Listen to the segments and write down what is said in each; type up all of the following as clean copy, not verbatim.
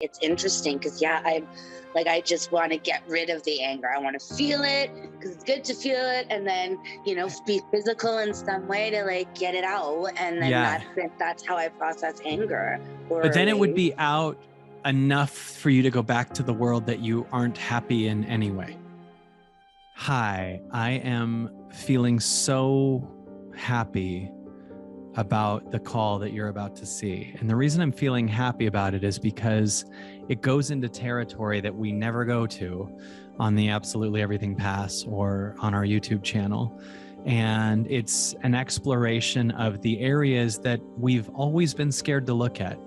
It's interesting because, yeah, I just want to get rid of the anger. I want to feel it because it's good to feel it, and then, be physical in some way to like get it out. And then Yeah. that's how I process anger. But then it would be out enough for you to go back to the world that you aren't happy in anyway. Hi, I am feeling so happy about the call that you're about to see. And the reason I'm feeling happy about it is because it goes into territory that we never go to on the Absolutely Everything Pass or on our YouTube channel. And it's an exploration of the areas that we've always been scared to look at.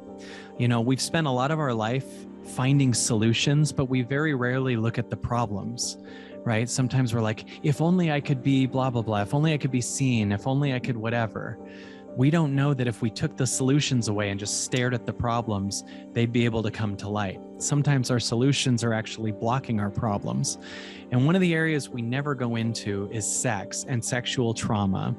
We've spent a lot of our life finding solutions, but we very rarely look at the problems, right? Sometimes we're like, if only I could be blah, blah, blah. If only I could be seen. If only I could whatever. We don't know that if we took the solutions away and just stared at the problems, they'd be able to come to light. Sometimes our solutions are actually blocking our problems. And one of the areas we never go into is sex and sexual trauma.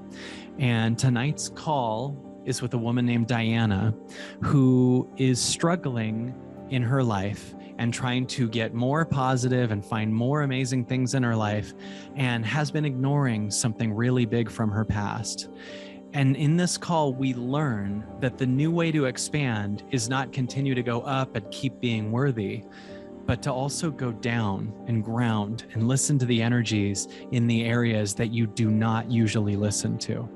And tonight's call is with a woman named Diana, who is struggling in her life and trying to get more positive and find more amazing things in her life, and has been ignoring something really big from her past. And in this call, we learn that the new way to expand is not continue to go up and keep being worthy, but to also go down and ground and listen to the energies in the areas that you do not usually listen to.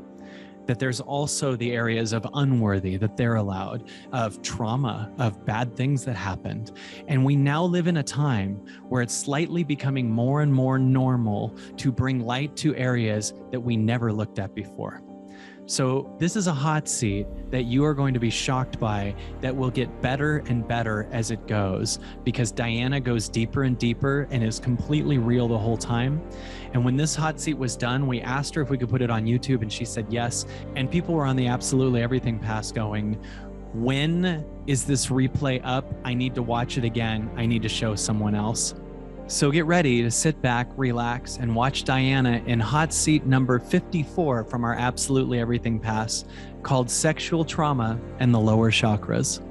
That there's also the areas of unworthy that they're allowed, of trauma, of bad things that happened. And we now live in a time where it's slightly becoming more and more normal to bring light to areas that we never looked at before. So this is a hot seat that you are going to be shocked by, that will get better and better as it goes, because Diana goes deeper and deeper and is completely real the whole time. And when this hot seat was done, we asked her if we could put it on YouTube, and she said yes. And people were on the Absolutely Everything Pass going, when is this replay up? I need to watch it again. I need to show someone else. So get ready to sit back, relax, and watch Diana in hot seat number 54 from our Absolutely Everything Pass, called Sexual Trauma and the Lower Chakras.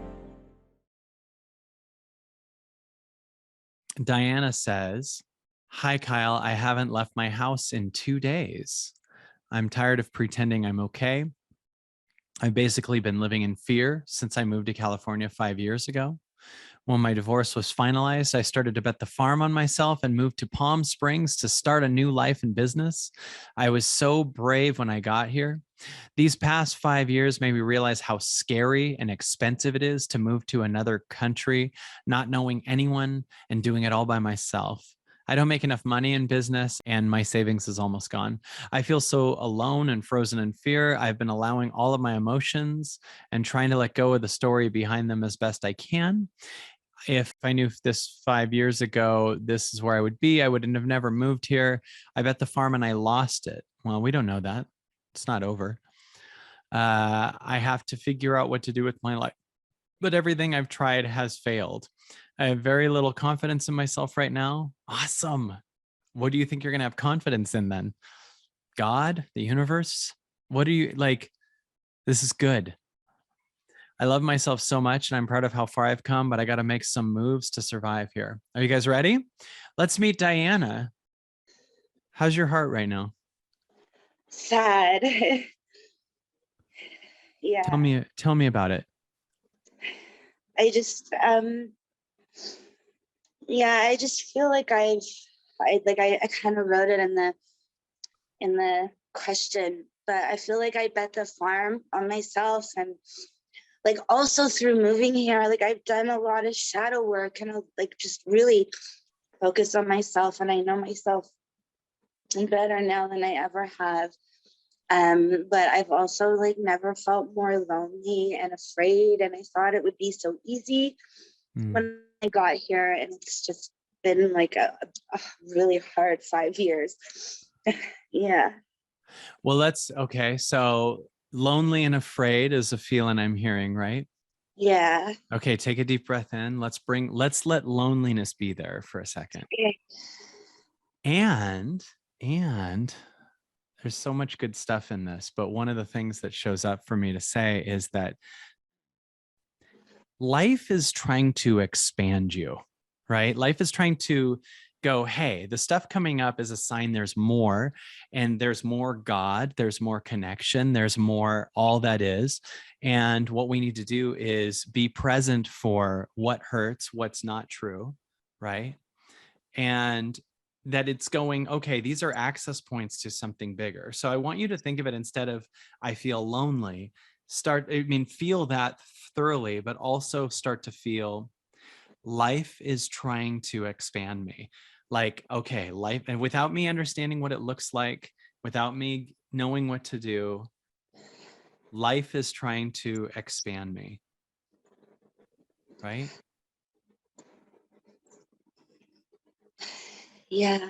Diana says, "Hi, Kyle. I haven't left my house in 2 days. I'm tired of pretending I'm okay. I've basically been living in fear since I moved to California 5 years ago. When my divorce was finalized, I started to bet the farm on myself and moved to Palm Springs to start a new life and business. I was so brave when I got here. These past 5 years made me realize how scary and expensive it is to move to another country, not knowing anyone and doing it all by myself. I don't make enough money in business and my savings is almost gone. I feel so alone and frozen in fear. I've been allowing all of my emotions and trying to let go of the story behind them as best I can. If I knew this 5 years ago, this is where I would be, I would have never moved here. I bet the farm and I lost it. Well, we don't know that. It's not over. I have to figure out what to do with my life, but everything I've tried has failed. I have very little confidence in myself right now. Awesome. What do you think you're going to have confidence in then? God, the universe? What do you like? This is good. I love myself so much and I'm proud of how far I've come, but I got to make some moves to survive here. Are you guys ready? Let's meet Diana. How's your heart right now? sad. Yeah. Tell me about it. I just, I just feel like I kind of wrote it in the question, but I feel like I bet the farm on myself, and like also through moving here, like I've done a lot of shadow work and like just really focus on myself, and I know myself better now than I ever have. But I've also like never felt more lonely and afraid, and I thought it would be so easy when I got here, and it's just been like a really hard 5 years. Yeah. Well, okay. So lonely and afraid is a feeling I'm hearing, right? Yeah. Okay, take a deep breath in. Let's let loneliness be there for a second. Okay. And there's so much good stuff in this, but one of the things that shows up for me to say is that life is trying to expand you, right? Life is trying to go, hey, the stuff coming up is a sign there's more, and there's more God, there's more connection, there's more all that is. And what we need to do is be present for what hurts, what's not true, right? And that it's going, okay, these are access points to something bigger. So I want you to think of it, instead of I feel lonely, feel that thoroughly, but also start to feel life is trying to expand me. Like, okay, life, and without me understanding what it looks like, without me knowing what to do, life is trying to expand me, right? Yeah.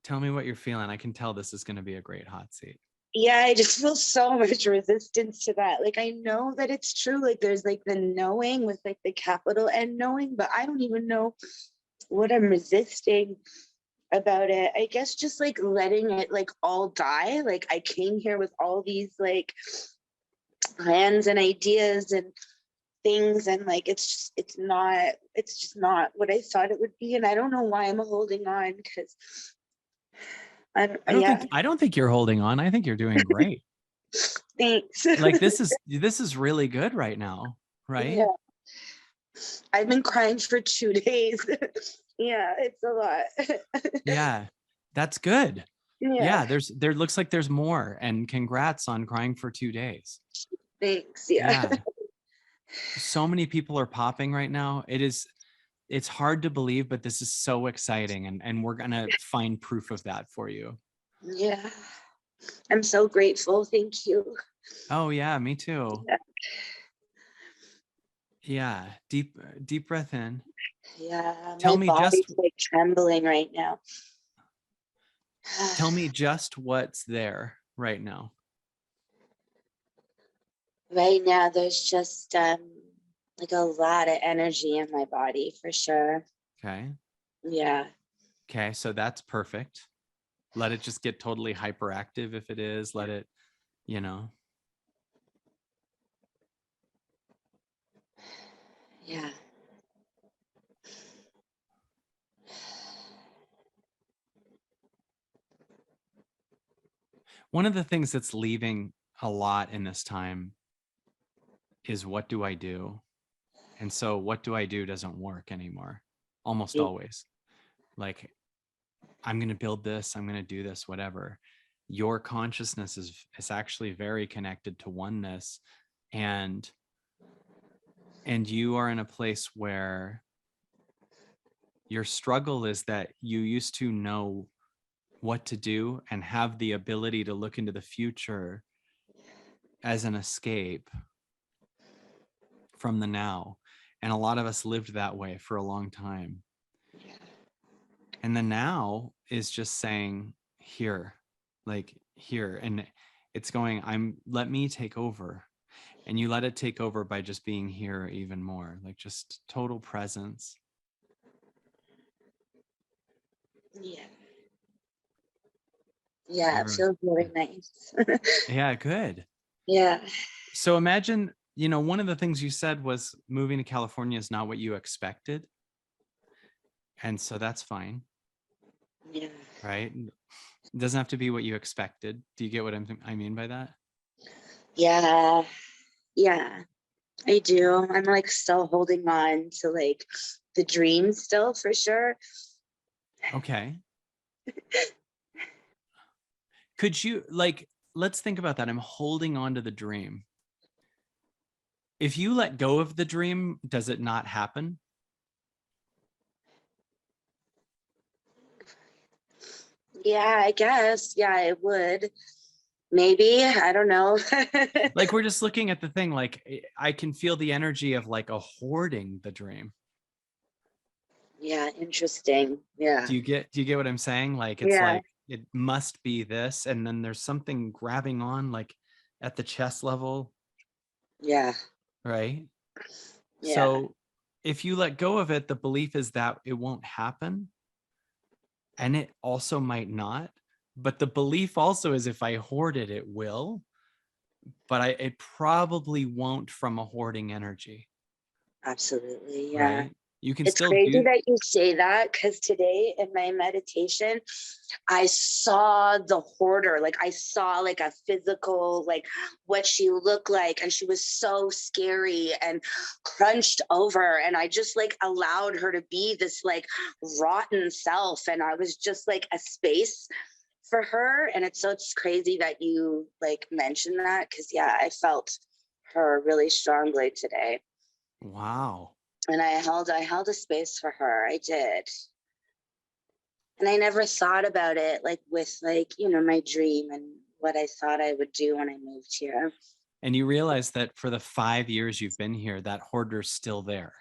Tell me what you're feeling. I can tell this is going to be a great hot seat. Yeah, I just feel so much resistance to that. Like, I know that it's true. Like, there's like the knowing with like the capital N knowing, but I don't even know what I'm resisting about it. I guess just like letting it like all die. Like, I came here with all these like plans and ideas and things, and like it's just not what I thought it would be. And I don't know why I'm holding on, because yeah. I don't think you're holding on. I think you're doing great. Thanks. Like this is really good right now, right? Yeah. I've been crying for 2 days. Yeah, it's a lot. Yeah. That's good. Yeah. Yeah, there looks like there's more, and congrats on crying for 2 days. Thanks. Yeah. Yeah. So many people are popping right now. It's hard to believe, but this is so exciting, and we're going to find proof of that for you. Yeah. I'm so grateful. Thank you. Oh yeah, me too. Yeah. Yeah, deep breath in. Yeah. Tell My me body's just like trembling right now. tell me just what's there right now. Right now, there's just like a lot of energy in my body for sure. Okay. Yeah. Okay, so that's perfect. Let it just get totally hyperactive if it is. Let it, you know. Yeah. One of the things that's leaving a lot in this time is, what do I do? And so what do I do doesn't work anymore, almost always. Like, I'm going to build this, I'm going to do this, whatever. Your consciousness is actually very connected to oneness, and you are in a place where your struggle is that you used to know what to do and have the ability to look into the future as an escape from the now. And a lot of us lived that way for a long time. And the now is just saying, here, like here. And it's going, let me take over. And you let it take over by just being here even more, like just total presence. Yeah. Yeah, it feels really nice. Yeah, good. Yeah. So imagine, one of the things you said was moving to California is not what you expected. And so that's fine. Yeah. Right? It doesn't have to be what you expected. Do you get what I mean by that? Yeah. Yeah, I do. I'm like still holding on to like the dream still for sure. Okay. Could you, let's think about that. I'm holding on to the dream. If you let go of the dream, does it not happen? Yeah, I guess. Yeah, it would. Maybe. I don't know. Like, we're just looking at the thing, like I can feel the energy of like a hoarding the dream. Yeah, interesting. Yeah. Do you get what I'm saying? Like, it's Yeah. like it must be this, and then there's something grabbing on, like at the chest level, Yeah. right? Yeah. So if you let go of it, the belief is that it won't happen, and it also might not. But the belief also is, if I hoard it, it will. But it probably won't from a hoarding energy. Absolutely. Yeah. right? You can It's still crazy do. that you say that, because today in my meditation, I saw the hoarder. Like I saw like a physical, like what she looked like. And she was so scary and crunched over. And I just like allowed her to be this like rotten self. And I was just like a space for her. And it's crazy that you like mentioned that, because yeah, I felt her really strongly today. Wow. And I held a space for her. I did. And I never thought about it like with like, my dream and what I thought I would do when I moved here. And you realize that for the 5 years you've been here, that hoarder's still there,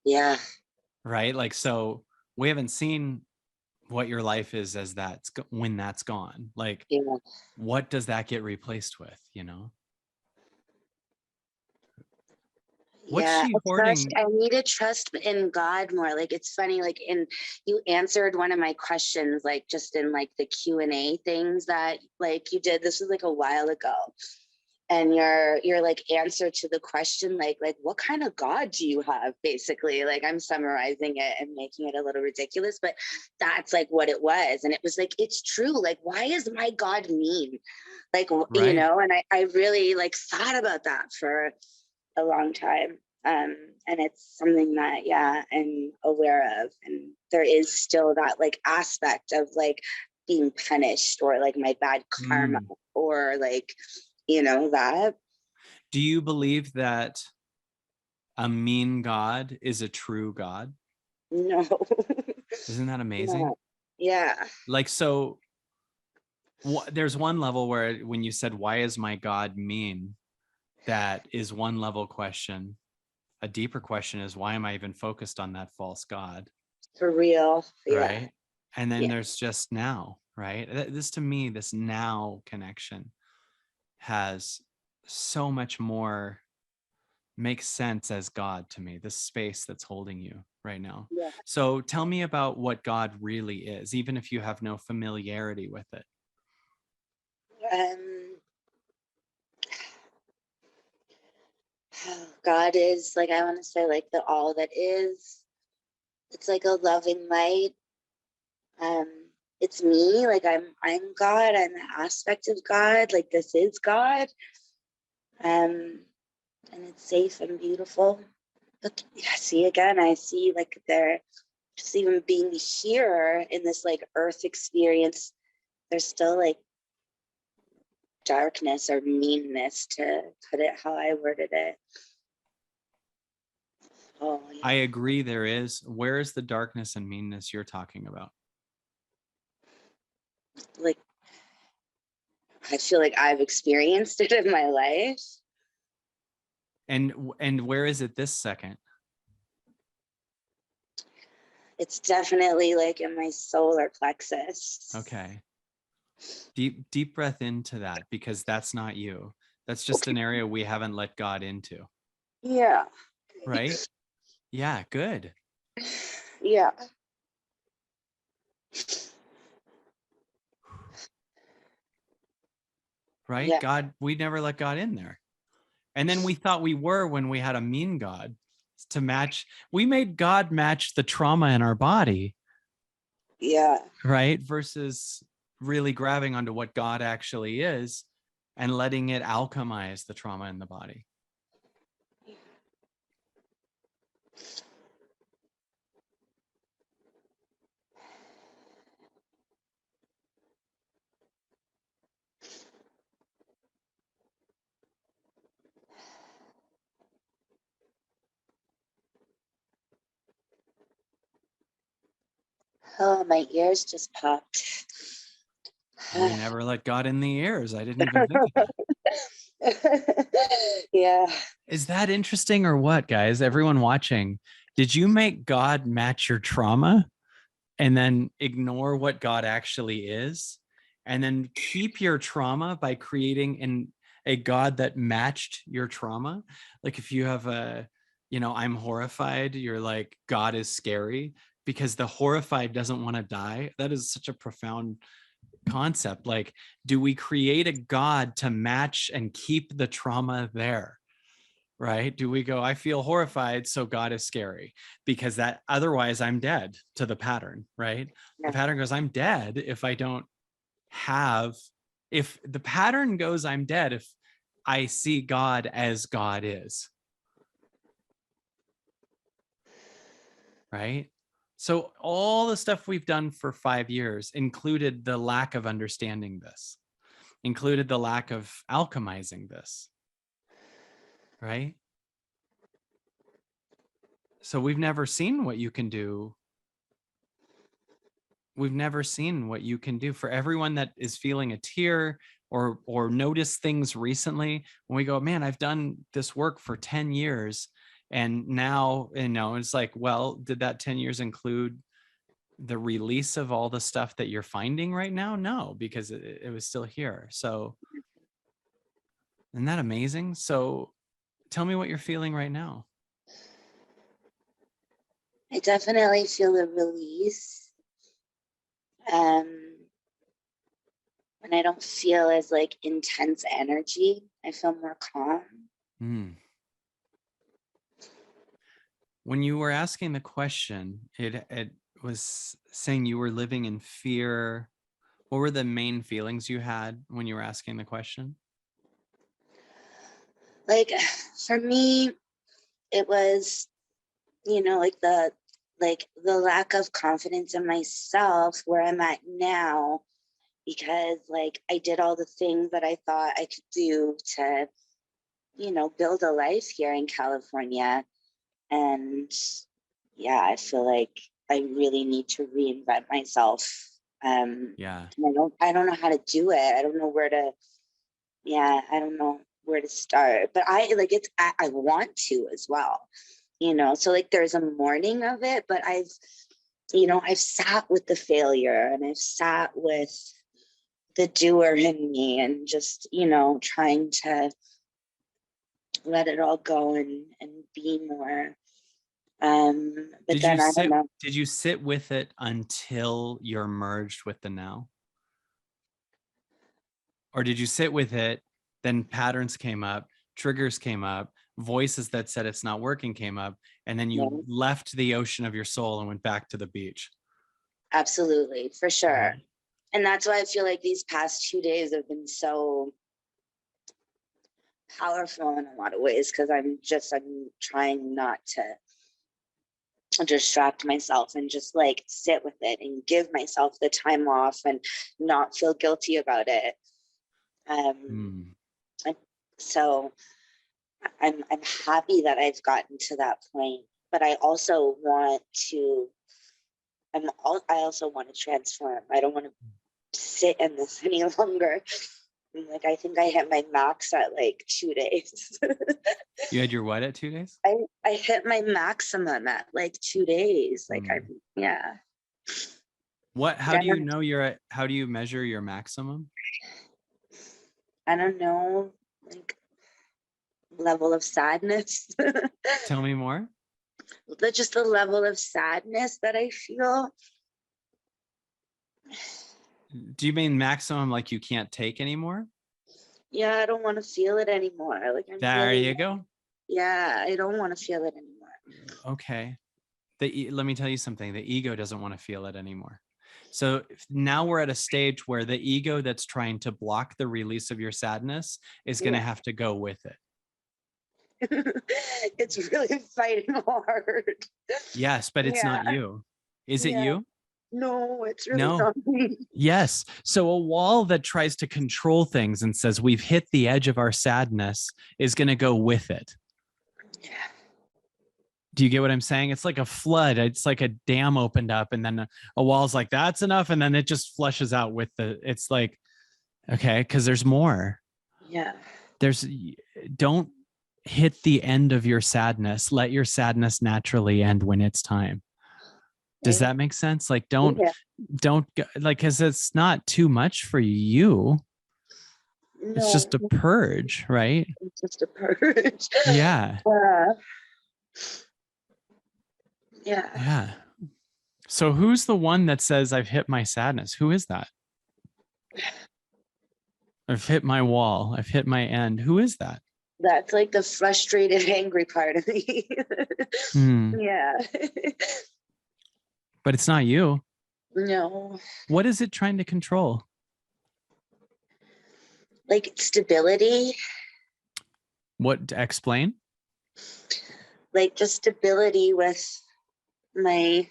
Yeah. right? Like, so we haven't seen what your life is as when that's gone. Like, Yeah. what does that get replaced with, you know? What's Yeah. she hoarding? I need to trust in God more. Like it's funny, like you answered one of my questions, like just in like the Q&A things that like you did. This was like a while ago. And your like answer to the question, like what kind of God do you have, basically? Like I'm summarizing it and making it a little ridiculous, but that's like what it was. And it was like, it's true. Like, why is my God mean? Like, Right. and I really like thought about that for a long time. And it's something that, yeah, I'm aware of. And there is still that like aspect of like being punished, or like my bad karma, Mm. or like, that. Do you believe that a mean God is a true God? No. Isn't that amazing? No. Yeah. Like, so there's one level where when you said, why is my God mean? That is one level question. A deeper question is, why am I even focused on that false God? For real. Yeah. Right. And then Yeah. there's just now, right? This, to me, this now connection has so much more, makes sense as God to me, this space that's holding you right now. Yeah. So tell me about what God really is, even if you have no familiarity with it. Um, God is like, I want to say like the all that is. It's like a loving light. Um, it's me. Like I'm God. I'm an aspect of God. Like this is God. Um, and it's safe and beautiful. But yeah, see again, I see like they're just even being here in this like earth experience, there's still like darkness or meanness, to put it how I worded it. Oh I yeah. agree there is. Where is the darkness and meanness you're talking about? Like I feel like I've experienced it in my life. And where is it this second? It's definitely like in my solar plexus. Okay. Deep breath into that, because that's not you. That's just Okay. an area we haven't let God into. Yeah. Right? Yeah, good. Yeah. Right? Yeah. God, we never let God in there. And then we thought we were when we had a mean God to match. We made God match the trauma in our body, Yeah. right? Versus really grabbing onto what God actually is and letting it alchemize the trauma in the body. Oh, my ears just popped. We never let God in the ears. I didn't even think of that. Yeah. Is that interesting or what, guys? Everyone watching, did you make God match your trauma and then ignore what God actually is? And then keep your trauma by creating a God that matched your trauma? Like if you have I'm horrified, you're like, God is scary because the horrified doesn't want to die. That is such a profound concept. Like, do we create a God to match and keep the trauma there? right? Do we go, I feel horrified, so God is scary? Because that otherwise I'm dead to the pattern, right? The Yeah. pattern goes, I'm dead if I don't have, if the pattern goes, I'm dead if I see God as God is, right? So all the stuff we've done for 5 years included the lack of understanding this, included the lack of alchemizing this, right? So we've never seen what you can do. We've never seen what you can do. For everyone that is feeling a tear or notice things recently, when we go, man, I've done this work for 10 years. And now, it's like, well, did that 10 years include the release of all the stuff that you're finding right now? No, because it was still here. So isn't that amazing? So tell me what you're feeling right now. I definitely feel a release. And I don't feel as like intense energy. I feel more calm. When you were asking the question, it was saying you were living in fear. What were the main feelings you had when you were asking the question? Like for me, it was, like the lack of confidence in myself where I'm at now, because like I did all the things that I thought I could do to, build a life here in California. And yeah, I feel like I really need to reinvent myself. Yeah. I don't know how to do it. I don't know where to, I don't know where to start, but I want to as well, so like there's a mourning of it, but I've sat with the failure and I've sat with the doer in me and just, trying to let it all go and be more. But Did then you I don't sit know. did you sit with it until you're merged with the now? Or did you sit with it, then patterns came up, triggers came up, voices that said it's not working came up, and then you left the ocean of your soul and went back to the beach? Absolutely, for sure. Right. And that's why I feel like these past 2 days have been so powerful in a lot of ways, because I'm trying not to distract myself and just like sit with it and give myself the time off and not feel guilty about it. So I'm happy that I've gotten to that point, but I also want to I also want to transform. I don't want to sit in this any longer. Like I think I hit my max at like 2 days. You had your what at 2 days? I hit my maximum at like 2 days. Like How do you know how do you measure your maximum? I don't know, like level of sadness. Tell me more. Just the level of sadness that I feel. Do you mean maximum like you can't take anymore? Yeah, I don't want to feel it anymore. Like there you go. Yeah, I don't want to feel it anymore. Okay. Let me tell you something. The ego doesn't want to feel it anymore. So now we're at a stage where the ego that's trying to block the release of your sadness is going to have to go with it. It's really fighting hard. Yes, but it's not you. Is it you? No, it's really not me. Yes. So a wall that tries to control things and says we've hit the edge of our sadness is going to go with it. Yeah. Do you get what I'm saying? It's like a flood. It's like a dam opened up and then a wall's like, that's enough. And then it just flushes out with it's like, okay, because there's more. Yeah. Don't hit the end of your sadness. Let your sadness naturally end when it's time. Does that make sense? Like, don't like, cause it's not too much for you. No. It's just a purge, right? It's just a purge. Yeah. Yeah. So who's the one that says I've hit my sadness? Who is that? I've hit my wall. I've hit my end. Who is that? That's like the frustrated, angry part of me. Hmm. Yeah. But it's not you. No, What is it trying to control? like stability, What to explain? like just stability with my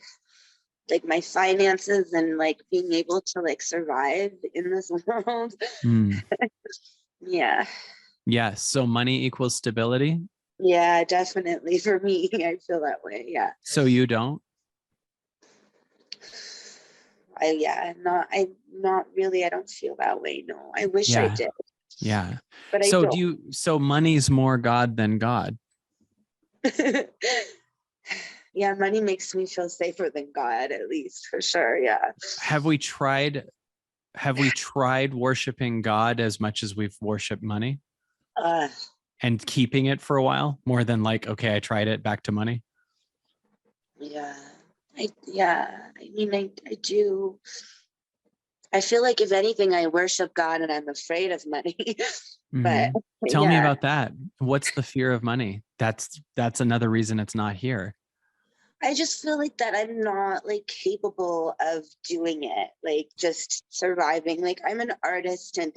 my finances and like being able to like survive in this world. Hmm. Yeah. Yes. So money equals stability. Yeah, definitely for me. I feel that way. Yeah. So you don't? Not really. I don't feel that way. No. I wish I Yeah. did, Yeah. but I So don't. so money's more God than God? Yeah, money makes me feel safer than God, at least for sure. Yeah. Have we tried worshiping God as much as we've worshiped money Uh and keeping it for a while more than like, okay, I tried it, back to money? yeah. I mean I do. I feel like if anything, I worship God and I'm afraid of money. But Mhm. Tell me yeah, about that. What's the fear of money? That's another reason it's not here. I just feel like that I'm not like capable of doing it, like just surviving. Like I'm an artist and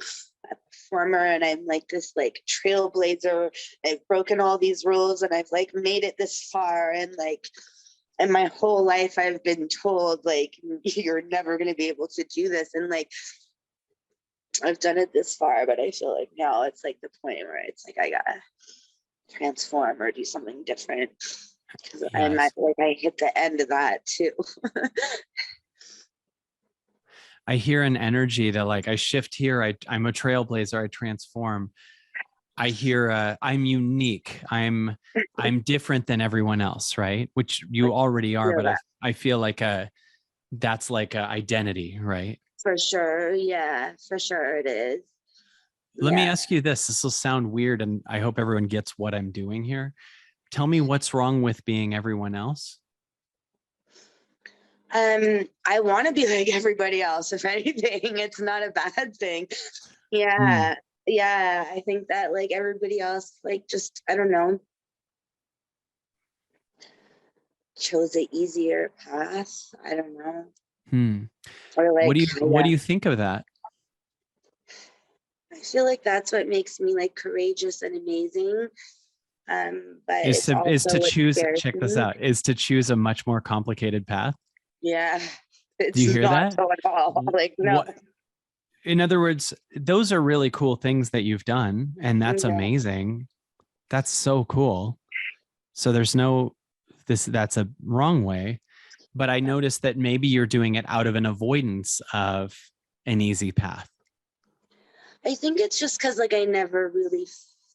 a performer and I'm like this like trailblazer. I've broken all these rules and I've like made it this far and like and my whole life I've been told like you're never going to be able to do this and like I've done it this far, but I feel like now it's like the point where it's like I gotta transform or do something different because I'm not Yes. like I hit the end of that too. I hear an energy that like I shift here, I'm a trailblazer, I transform. I hear I'm unique. I'm different than everyone else, right? Which you already are, Feel but that I feel like that's like a identity, right? for sure. Yeah, for sure it is. Let me Yeah. ask you this. This will sound weird, and I hope everyone gets what I'm doing here. Tell me what's wrong with being everyone else. I want to be like everybody else. If anything, it's not a bad thing. Hmm. Yeah. Yeah. I think that like everybody else, like just I don't know, chose an easier path. I don't know. Hmm. Or like What yeah. do you think of that? I feel like that's what makes me like courageous and amazing. But it's Is also to what choose, scares check this me. out, is to choose a much more complicated path. Yeah. Do It's you hear not that? so at all. Like no. What, in other words, those are really cool things that you've done, and that's No. amazing. That's so cool. So there's no that's a wrong way. But I noticed that maybe you're doing it out of an avoidance of an easy path. I think it's just because like I never really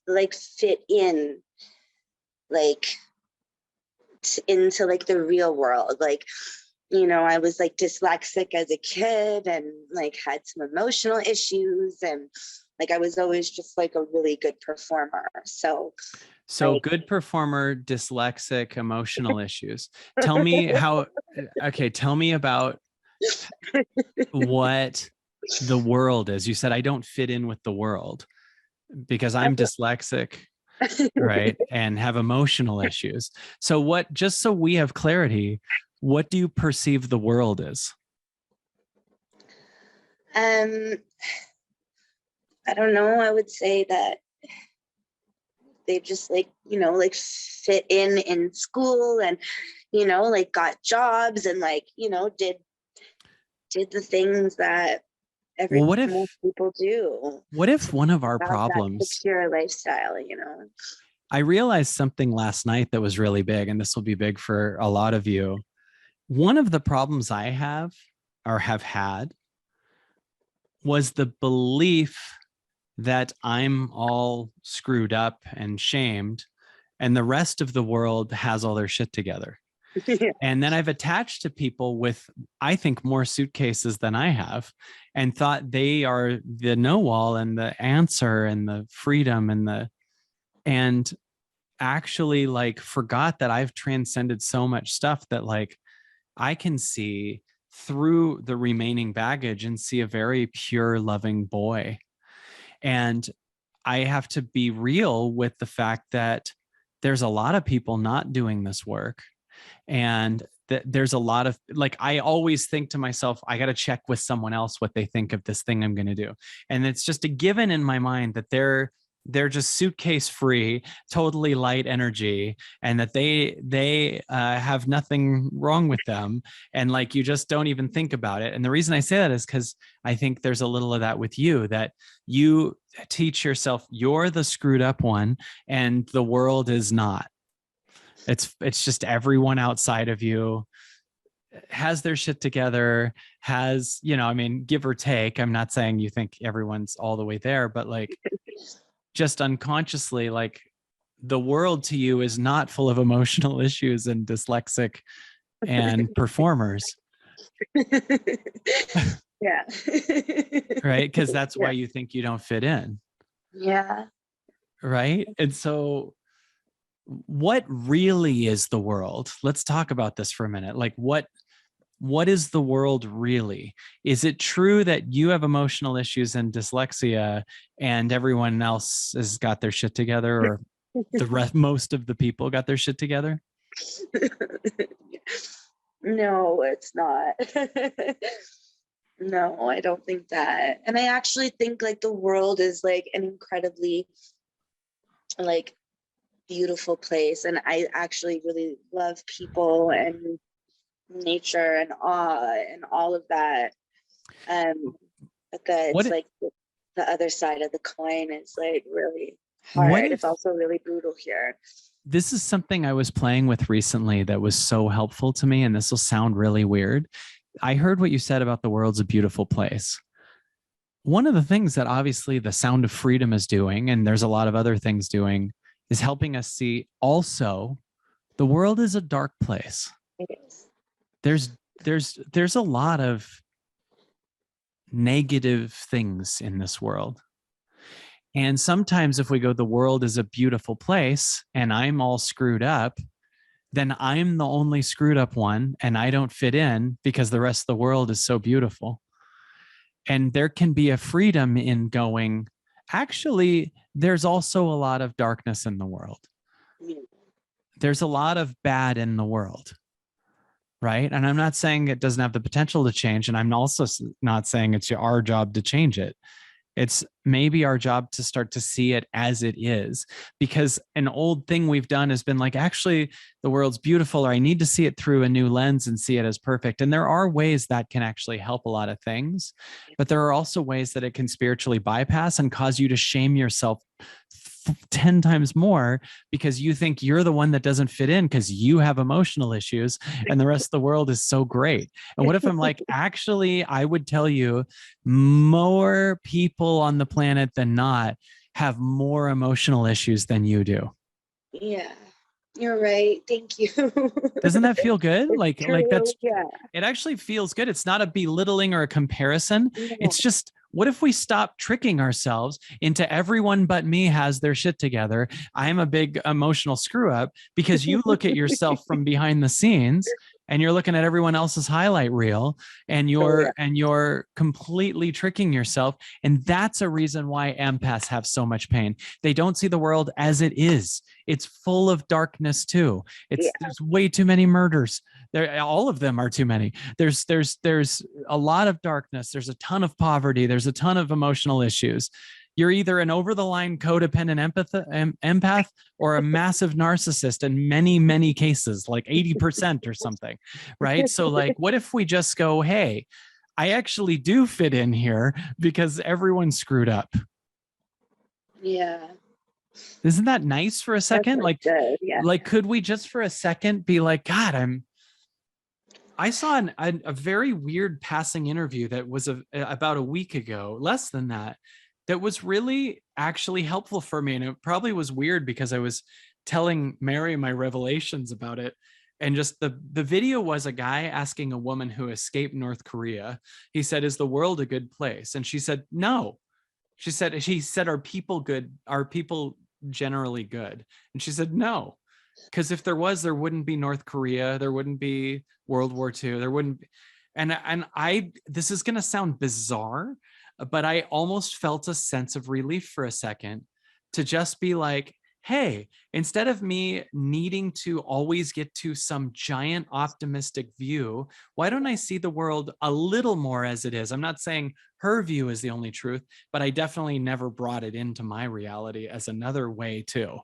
like fit in like into like the real world. Like, you know, I was like dyslexic as a kid and like had some emotional issues and like I was always just like a really good performer. So So like good performer, dyslexic, emotional issues. Tell me how, okay, tell me about what the world is. You said I don't fit in with the world because I'm dyslexic, right? And have emotional issues. So what, just so we have clarity, what do you perceive the world as? um I don't know. I would say that they just like, you know, like fit in school and, you know, like got jobs and like, you know, did the things that Well, most people do what if one of our have that problems, secure lifestyle, you know? I realized something last night that was really big, and this will be big for a lot of you. One of the problems I have or have had was the belief that I'm all screwed up and shamed, and the rest of the world has all their shit together. Yeah. And then I've attached to people with, I think, more suitcases than I have, and thought they are the know all and the answer and the freedom and actually like forgot that I've transcended so much stuff that like I can see through the remaining baggage and see a very pure, loving boy. And I have to be real with the fact that there's a lot of people not doing this work. And there's a lot of, like, I always think to myself, I got to check with someone else what they think of this thing I'm going to do. And it's just a given in my mind that they're just suitcase free, totally light energy, and that they have nothing wrong with them. And like, you just don't even think about it. And the reason I say that is because I think there's a little of that with you, that you teach yourself you're the screwed up one and the world is not. It's just everyone outside of you has their shit together, has, I mean, give or take. I'm not saying you think everyone's all the way there, but like, just unconsciously, like, the world to you is not full of emotional issues and dyslexic and performers. Yeah. Right? Because that's why you think you don't fit in. Yeah. Right? And so what really is the world? Let's talk about this for a minute. Like, what is the world really? Is it true that you have emotional issues and dyslexia and everyone else has got their shit together, or most of the people got their shit together? No, it's not. No, I don't think that. And I actually think like the world is like an incredibly like beautiful place. And I actually really love people and nature and awe and all of that. But it's like the other side of the coin is like really hard. It's also really brutal here. This is something I was playing with recently that was so helpful to me, and this will sound really weird. I heard what you said about the world's a beautiful place. One of the things that obviously the Sound of Freedom is doing, and there's a lot of other things doing, is helping us see also the world is a dark place. It is. There's a lot of negative things in this world. And sometimes if we go, the world is a beautiful place and I'm all screwed up, then I'm the only screwed up one and I don't fit in because the rest of the world is so beautiful. And there can be a freedom in going, actually, there's also a lot of darkness in the world. There's a lot of bad in the world. Right. And I'm not saying it doesn't have the potential to change. And I'm also not saying it's our job to change it. It's maybe our job to start to see it as it is, because an old thing we've done has been like, actually, the world's beautiful, or I need to see it through a new lens and see it as perfect. And there are ways that can actually help a lot of things, but there are also ways that it can spiritually bypass and cause you to shame yourself 10 times more because you think you're the one that doesn't fit in because you have emotional issues and the rest of the world is so great. And what if I'm like, actually, I would tell you more people on the planet than not have more emotional issues than you do. Yeah, you're right. Thank you. Doesn't that feel good? Like that's, yeah. It actually feels good. It's not a belittling or a comparison. Yeah. It's just, what if we stop tricking ourselves into everyone but me has their shit together? I'm a big emotional screw up because you look at yourself from behind the scenes and you're looking at everyone else's highlight reel and you're completely tricking yourself. And that's a reason why empaths have so much pain. They don't see the world as it is. It's full of darkness too. There's way too many murders. All of them are too many. There's a lot of darkness. There's a ton of poverty. There's a ton of emotional issues. You're either an over-the-line codependent empath or a massive narcissist in many, many cases, like 80% or something, right? So like, what if we just go, hey, I actually do fit in here because everyone's screwed up. Yeah. Isn't that nice for a second? Like, good. Yeah. Like, could we just for a second be like, God, I saw a very weird passing interview that was about a week ago, less than that was really actually helpful for me. And it probably was weird because I was telling Mary my revelations about it. And just the video was a guy asking a woman who escaped North Korea. He said, is the world a good place? And she said, no. He said, are people good? Are people generally good? And she said, no. Because if there was, there wouldn't be North Korea. There wouldn't be World War II. There wouldn't be. This is going to sound bizarre, but I almost felt a sense of relief for a second to just be like, hey, instead of me needing to always get to some giant optimistic view, why don't I see the world a little more as it is? I'm not saying her view is the only truth, but I definitely never brought it into my reality as another way too.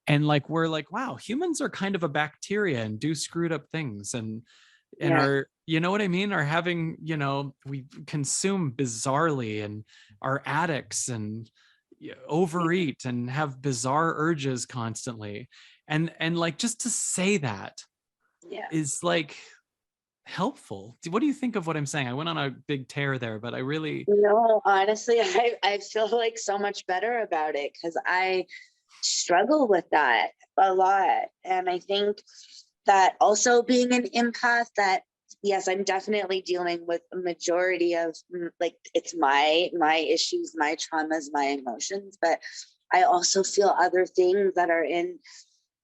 And like, we're like, wow, humans are kind of a bacteria and do screwed up things, and Yeah. are, you know what I mean, are having, we consume bizarrely and are addicts and overeat and have bizarre urges constantly. And like, just to say that Yeah. is like helpful. What do you think of what I'm saying? I went on a big tear there, but I really, No, honestly, I feel like so much better about it because I struggle with that a lot. And I think that also being an empath, that yes, I'm definitely dealing with a majority of like it's my issues, my traumas, my emotions, but I also feel other things that are in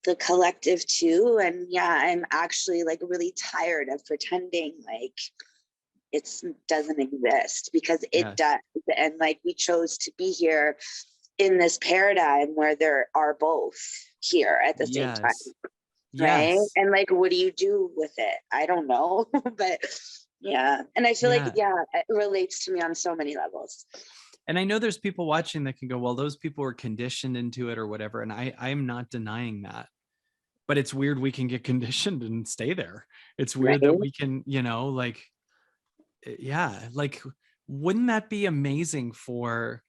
the collective too. And yeah, I'm actually like really tired of pretending like it doesn't exist because it yes, does. And like we chose to be here in this paradigm where there are both here at the same time, yes, right? yes, And like what do you do with it? I don't know. But yeah, and I feel like yeah. yeah, it relates to me on so many levels. And I know there's people watching that can go, well, those people were conditioned into it or whatever. And I'm not denying that. But it's weird we can get conditioned and stay there. It's Right. weird that we can, like, yeah, like, wouldn't that be amazing for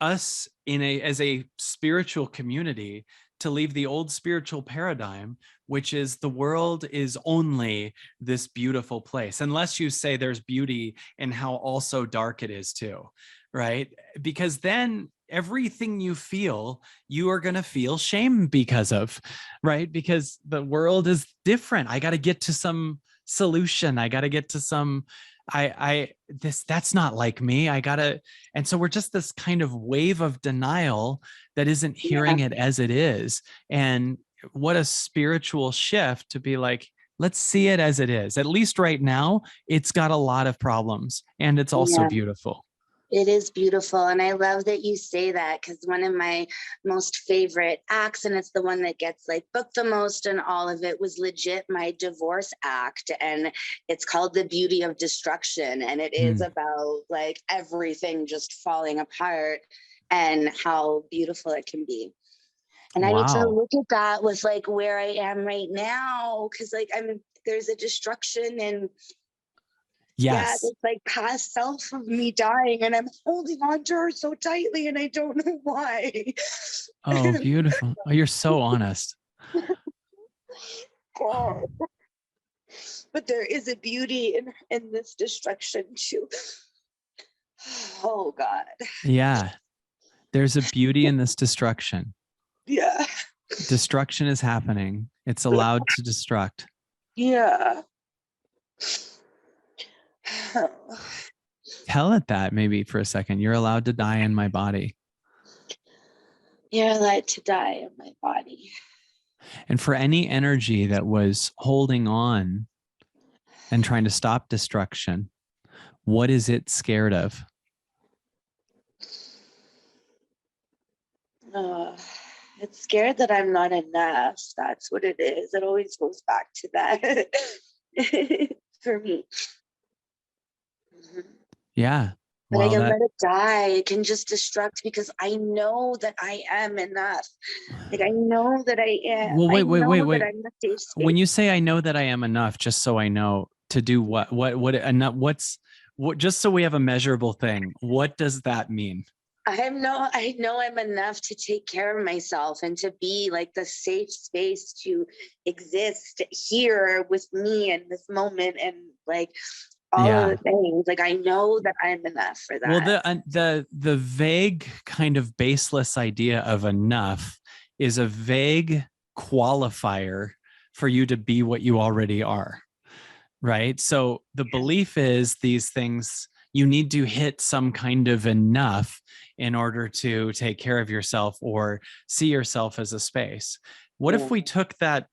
us as a spiritual community to leave the old spiritual paradigm, which is the world is only this beautiful place, unless you say there's beauty in how also dark it is too, right? Because then everything you feel, you are going to feel shame because of, right? Because the world is different. I got to get to some solution. I got to get to some, that's not like me. I gotta, and so we're just this kind of wave of denial that isn't Yeah. hearing it as it is. And what a spiritual shift to be like, let's see it as it is. At least right now, it's got a lot of problems and it's also Yeah. beautiful. It is beautiful. And I love that you say that because one of my most favorite acts, and it's the one that gets like booked the most and all of it, was legit my divorce act. And it's called The Beauty of Destruction. And it is Mm. about like everything just falling apart and how beautiful it can be. And I need to Wow. look at that with like where I am right now. Cause like there's a destruction and yeah, Yes. this like past self of me dying, and I'm holding on to her so tightly, and I don't know why. Oh, beautiful. Oh, you're so honest. God. But there is a beauty in this destruction too. Oh God. Yeah. There's a beauty in this destruction. Yeah. Destruction is happening. It's allowed to destruct. Yeah. Tell it that maybe for a second. You're allowed to die in my body. You're allowed to die in my body. And for any energy that was holding on and trying to stop destruction, what is it scared of? Uh, it's scared that I'm not enough. That's what it is. It always goes back to that for me. Mhm. Yeah. But I Well, can that, let it die. It can just destruct because I know that I am enough. Like I know that I am. well, I know that wait. I'm a safe When space. you say I know that I am enough, just so I know to do enough, what, just so we have a measurable thing, what does that mean? I know I'm enough to take care of myself and to be like the safe space to exist here with me in this moment and like all of Yeah. the things. Like I know that I'm enough for Well, that. the vague kind of baseless idea of enough is a vague qualifier for you to be what you already are, right? So the belief is these things, you need to hit some kind of enough in order to take care of yourself or see yourself as a space. What Yeah. if we took that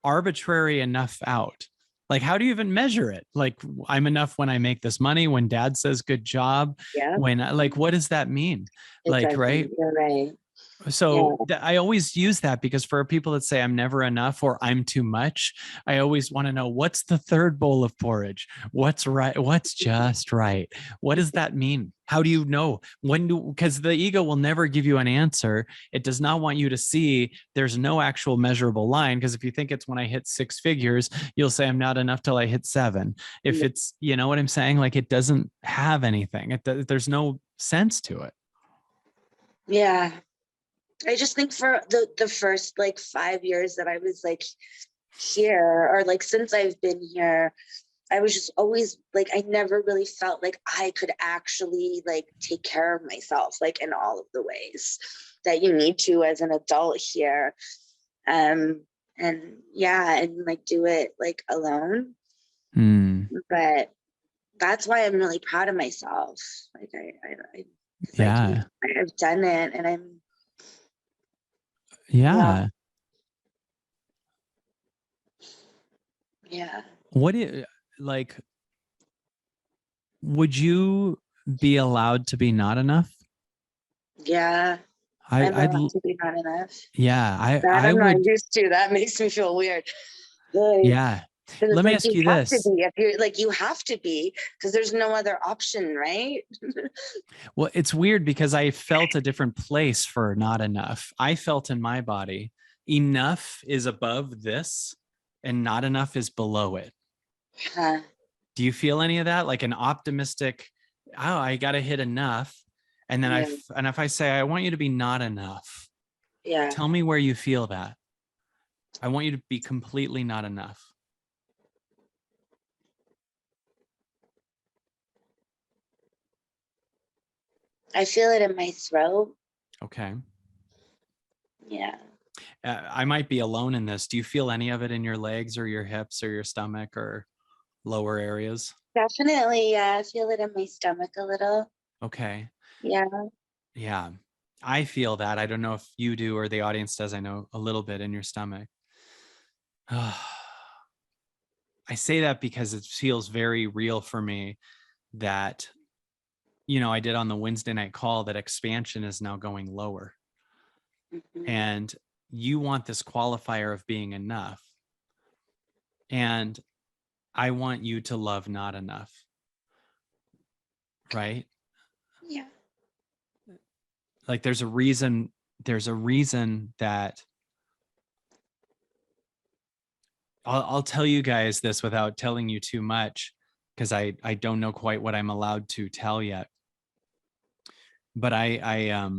arbitrary enough out Like, how do you even measure it? Like, I'm enough when I make this money, when dad says good job, Yeah, when like, what does that mean? it Like, right? doesn't. You're right. Yeah. So I always use that because for people that say I'm never enough or I'm too much, I always want to know, what's the third bowl of porridge? What's right? What's just right? What does that mean? How do you know? Because the ego will never give you an answer. It does not want you to see there's no actual measurable line. Because if you think it's when I hit six figures, you'll say I'm not enough till I hit seven. If it's, you know what I'm saying? Like, it doesn't have anything. There's no sense to it. Yeah. I just think for the first like 5 years that I was like here, or like since I've been here, I was just always like, I never really felt like I could actually like take care of myself, like in all of the ways that you need to as an adult here. And yeah, and like do it like alone. But that's why I'm really proud of myself. Like Yeah. I've done it, and I'm Yeah. yeah. What do you, like, would you be allowed to be not enough? Yeah. I'm I'd allowed to be not enough. yeah, That I I'm not would, used to. That makes me feel weird. Like, yeah. 'cause it's Let me like ask you you have to this. be. If you're like, you have to be, because there's no other option, right? Well, it's weird because I felt a different place for not enough. I felt in my body, enough is above this and not enough is below it. Huh. Do you feel any of that? Like an optimistic, oh, I got to hit enough. And then Yeah. and if I say, I want you to be not enough, Yeah. tell me where you feel that. I want you to be completely not enough. I feel it in my throat. Okay. Yeah. I might be alone in this. Do you feel any of it in your legs or your hips or your stomach or lower areas? Definitely. Yeah. I feel it in my stomach a little. Okay. Yeah. Yeah. I feel that. I don't know if you do or the audience does. I know a little bit in your stomach. I say that because it feels very real for me that, you know, I did on the Wednesday night call that expansion is now going lower. Mm-hmm. And you want this qualifier of being enough. And I want you to love not enough. Right? Yeah. Like there's a reason that I'll tell you guys this without telling you too much, because I don't know quite what I'm allowed to tell yet. But I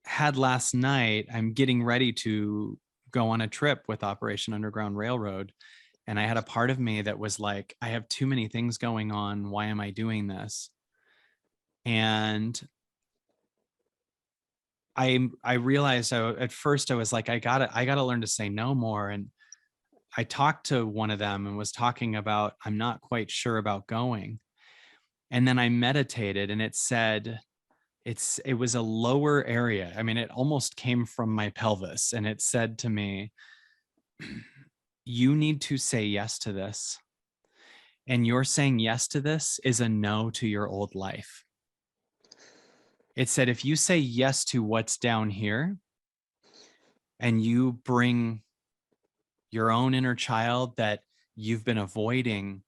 had last night, I'm getting ready to go on a trip with Operation Underground Railroad. And I had a part of me that was like, I have too many things going on. Why am I doing this? And I realized at first I was like, I gotta learn to say no more. And I talked to one of them and was talking about, I'm not quite sure about going. And then I meditated and it said, it was a lower area. I mean, it almost came from my pelvis. And it said to me, you need to say yes to this. And your saying yes to this is a no to your old life. It said, if you say yes to what's down here and you bring your own inner child that you've been avoiding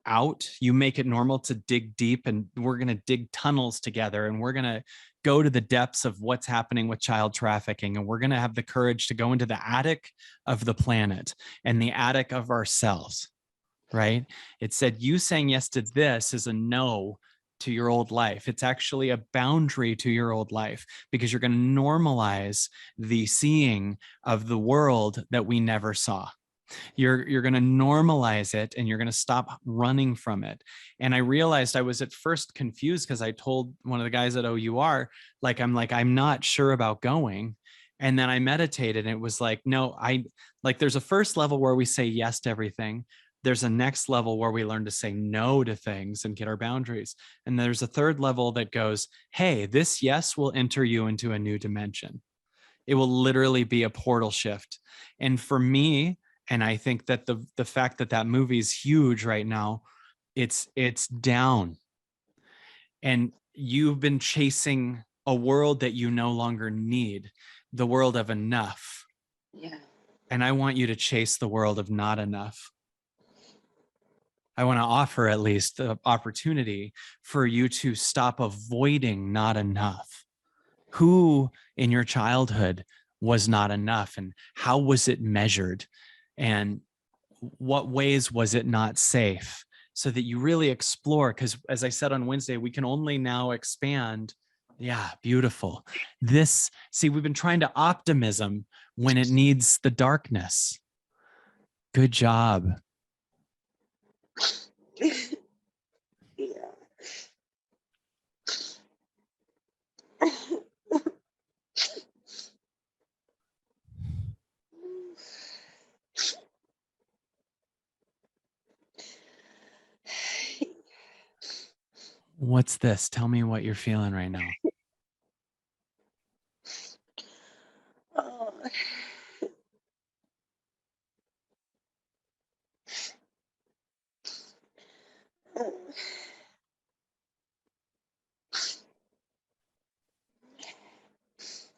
out, you make it normal to dig deep, and we're going to dig tunnels together, and we're going to go to the depths of what's happening with child trafficking, and we're going to have the courage to go into the attic of the planet and the attic of ourselves, right? It said, you saying yes to this is a no to your old life. It's actually a boundary to your old life, because you're going to normalize the seeing of the world that we never saw. You're going to normalize it, and you're going to stop running from it. And I realized I was at first confused, because I told one of the guys at OUR, I'm not sure about going. And then I meditated, and it was like, no, there's a first level where we say yes to everything. There's a next level where we learn to say no to things and get our boundaries. And there's a third level that goes, hey, this yes will enter you into a new dimension. It will literally be a portal shift. And for me, and I think that the fact that that movie is huge right now, it's down. And you've been chasing a world that you no longer need, the world of enough. Yeah. And I want you to chase the world of not enough. I want to offer at least the opportunity for you to stop avoiding not enough. Who in your childhood was not enough, and how was it measured? And what ways was it not safe? So that you really explore, because as I said on Wednesday, we can only now expand. Yeah, beautiful. We've been trying to optimism when it needs the darkness. Good job. Yeah. What's this? Tell me what you're feeling right now. Oh.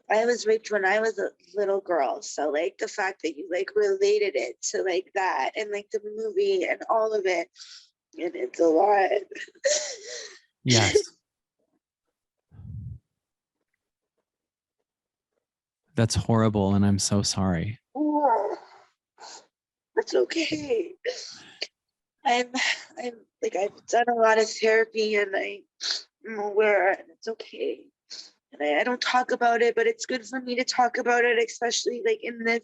I was raped when I was a little girl. So like the fact that you like related it to like that and like the movie and all of it, and it's a lot. Yes. That's horrible, and I'm so sorry. Oh, it's okay. I'm I'm like I've done a lot of therapy and I'm aware and it's okay. And I don't talk about it, but it's good for me to talk about it, especially like in this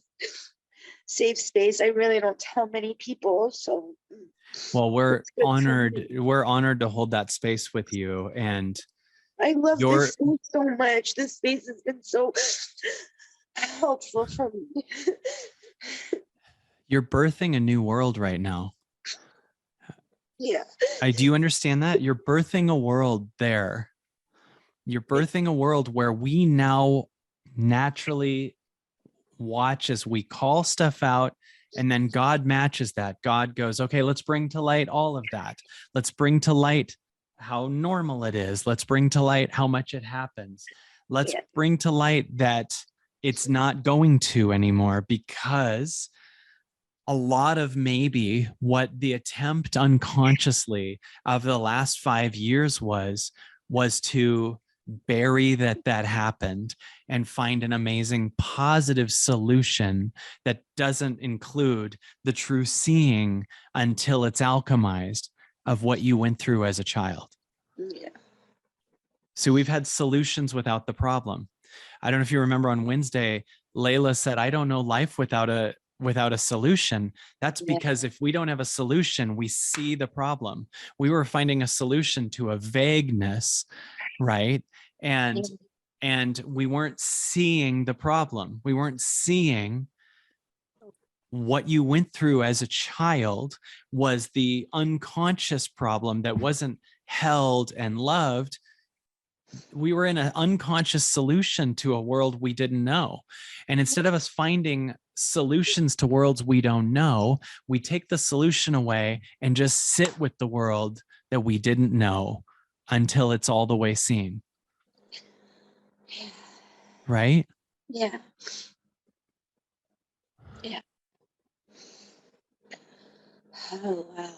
safe space. I really don't tell many people. So Well, we're it's good for honored. me. We're honored to hold that space with you. And I love you're this space so much. This space has been so helpful for me. you're birthing a new world right now. Yeah. Do you understand that? You're birthing a world there. You're birthing a world where we now naturally watch as we call stuff out, and then God matches that. God goes, okay, let's bring to light all of that. Let's bring to light how normal it is. Let's bring to light how much it happens. Let's Yeah. bring to light that it's not going to anymore, because a lot of maybe what the attempt unconsciously of the last 5 years was to bury that happened and find an amazing positive solution that doesn't include the true seeing until it's alchemized of what you went through as a child. Yeah. So we've had solutions without the problem. I don't know if you remember on Wednesday, Layla said, I don't know life without a solution. That's Yeah. because if we don't have a solution, we see the problem. We were finding a solution to a vagueness, right? And we weren't seeing the problem. We weren't seeing what you went through as a child was the unconscious problem that wasn't held and loved. We were in an unconscious solution to a world we didn't know. And instead of us finding solutions to worlds we don't know, we take the solution away and just sit with the world that we didn't know until it's all the way seen. Right? Yeah. Yeah. Oh, wow.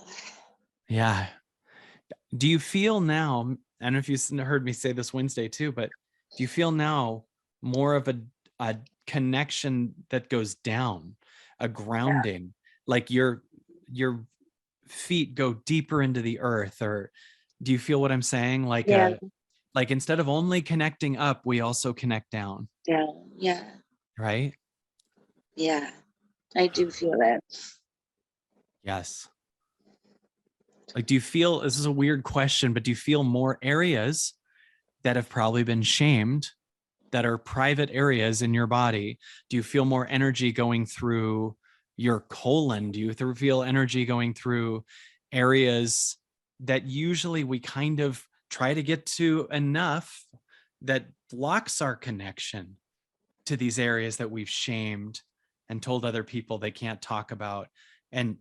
Yeah. Do you feel now, I don't know if you heard me say this Wednesday too, but do you feel now more of a connection that goes down, a grounding, like your feet go deeper into the earth? Or do you feel what I'm saying? Yeah. Like instead of only connecting up, we also connect down, Yeah. Yeah. right? Yeah. I do feel that. Yes. Like, do you feel, this is a weird question, but do you feel more areas that have probably been shamed, that are private areas in your body? Do you feel more energy going through your colon? Do you feel energy going through areas that usually we kind of try to get to enough that blocks our connection? to these areas that we've shamed and told other people they can't talk about, and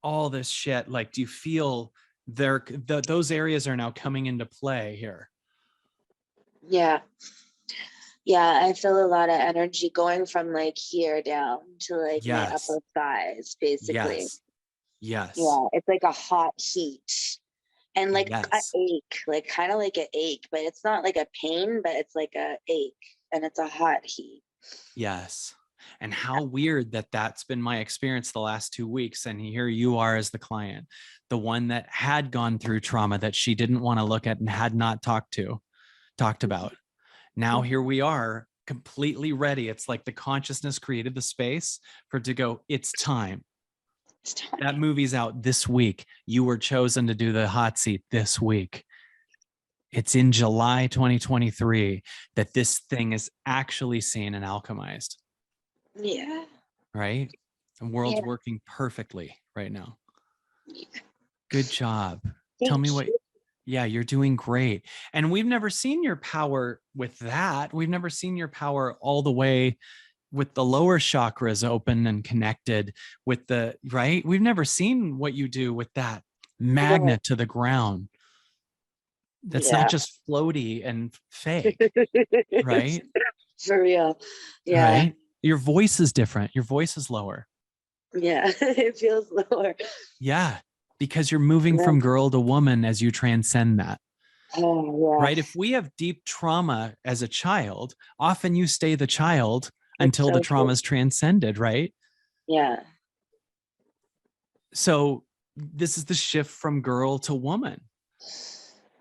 all this shit, like, do you feel those areas are now coming into play here? Yeah. Yeah, I feel a lot of energy going from like here down to like my Yes. upper thighs, basically. Yes. Yes. Yeah, it's like a hot heat and like a Yes. ache, like kind of like an ache, but it's not like a pain, but it's like a ache, and it's a hot heat. Yes. And how weird that that's been my experience the last 2 weeks. And here you are as the client, the one that had gone through trauma that she didn't want to look at and had not talked about. Now here we are, completely ready. It's like the consciousness created the space for it to go, it's time. It's time. That movie's out this week. You were chosen to do the hot seat this week. It's in July 2023 that this thing is actually seen and alchemized, Yeah. right? The world's Yeah. working perfectly right now. Yeah. Good job. Tell Thank me what, you. yeah, you're doing great. And we've never seen your power with that. We've never seen your power all the way with the lower chakras open and connected with the, right? We've never seen what you do with that No. magnet to the ground. That's not Yeah. just floaty and fake, right? For real. Yeah. Right? Your voice is different. Your voice is lower. Yeah. It feels lower. Yeah, because you're moving Yeah. from girl to woman as you transcend that. Oh, yeah. Right? If we have deep trauma as a child, often you stay the child It's until the so trauma true. is transcended, right? Yeah. So this is the shift from girl to woman,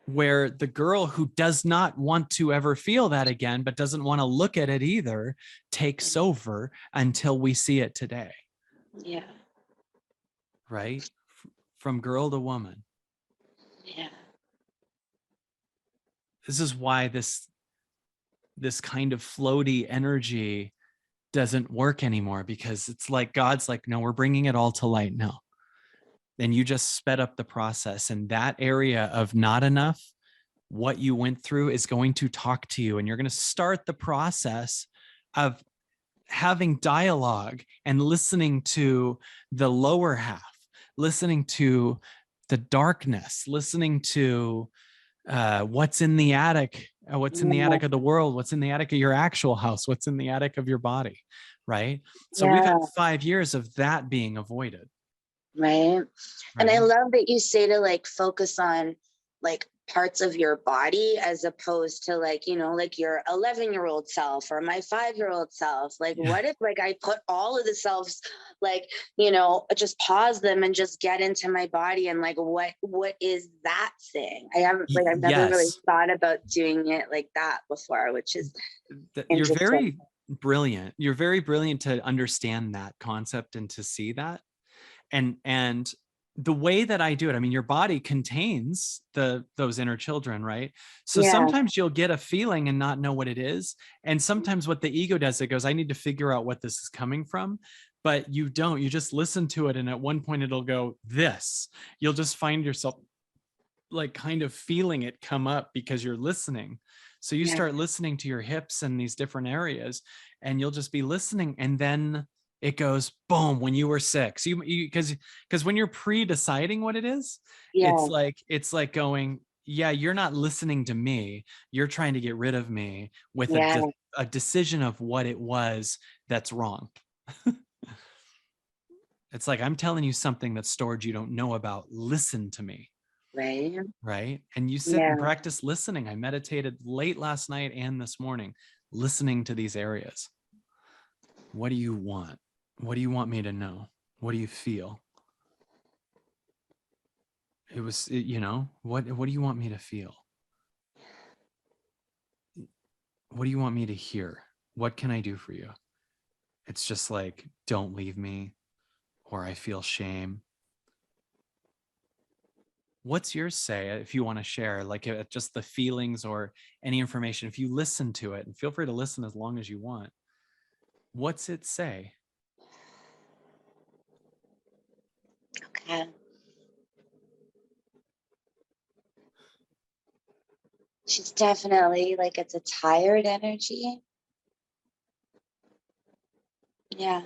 where the girl who does not want to ever feel that again, but doesn't want to look at it either, takes over until we see it today, Yeah. right? From girl to woman. Yeah. This is why this kind of floaty energy doesn't work anymore, because it's like God's like, no, we're bringing it all to light now. And you just sped up the process, and that area of not enough, what you went through, is going to talk to you, and you're going to start the process of having dialogue and listening to the lower half, listening to the darkness, listening to what's in the attic, what's in the attic of the world, what's in the attic of your actual house, what's in the attic of your body, right? So we've Yeah. had 5 years of that being avoided, Right. And I right? love that you say to like focus on like parts of your body as opposed to like, like your 11-year-old self or my 5-year-old self. Like, Yeah. what if like I put all of the selves, like, just pause them and just get into my body and like, what is that thing? I've never really Yes. thought about doing it like that before, which is You're interesting. very brilliant. You're very brilliant to understand that concept and to see that. And the way that I do it, I mean, your body contains those inner children, right? So Yeah. sometimes you'll get a feeling and not know what it is. And sometimes what the ego does, it goes, I need to figure out what this is coming from. But you don't, you just listen to it. And at one point it'll go, this. You'll just find yourself like kind of feeling it come up because you're listening. So you Yeah. start listening to your hips and these different areas, and you'll just be listening. And then it goes boom when you were 6. You because when you're pre-deciding what it is, Yeah. it's like going, yeah, you're not listening to me. You're trying to get rid of me with Yeah. a decision of what it was that's wrong. It's like, I'm telling you something that's stored you don't know about. Listen to me. Right. Right. And you sit and Yeah. practice listening. I meditated late last night and this morning, listening to these areas. What do you want? What do you want me to know? What do you feel? What do you want me to feel? What do you want me to hear? What can I do for you? It's just like, don't leave me, or I feel shame. What's yours say, if you want to share, like just the feelings or any information? If you listen to it, and feel free to listen as long as you want. What's it say? Okay. She's definitely like, it's a tired energy. Yeah.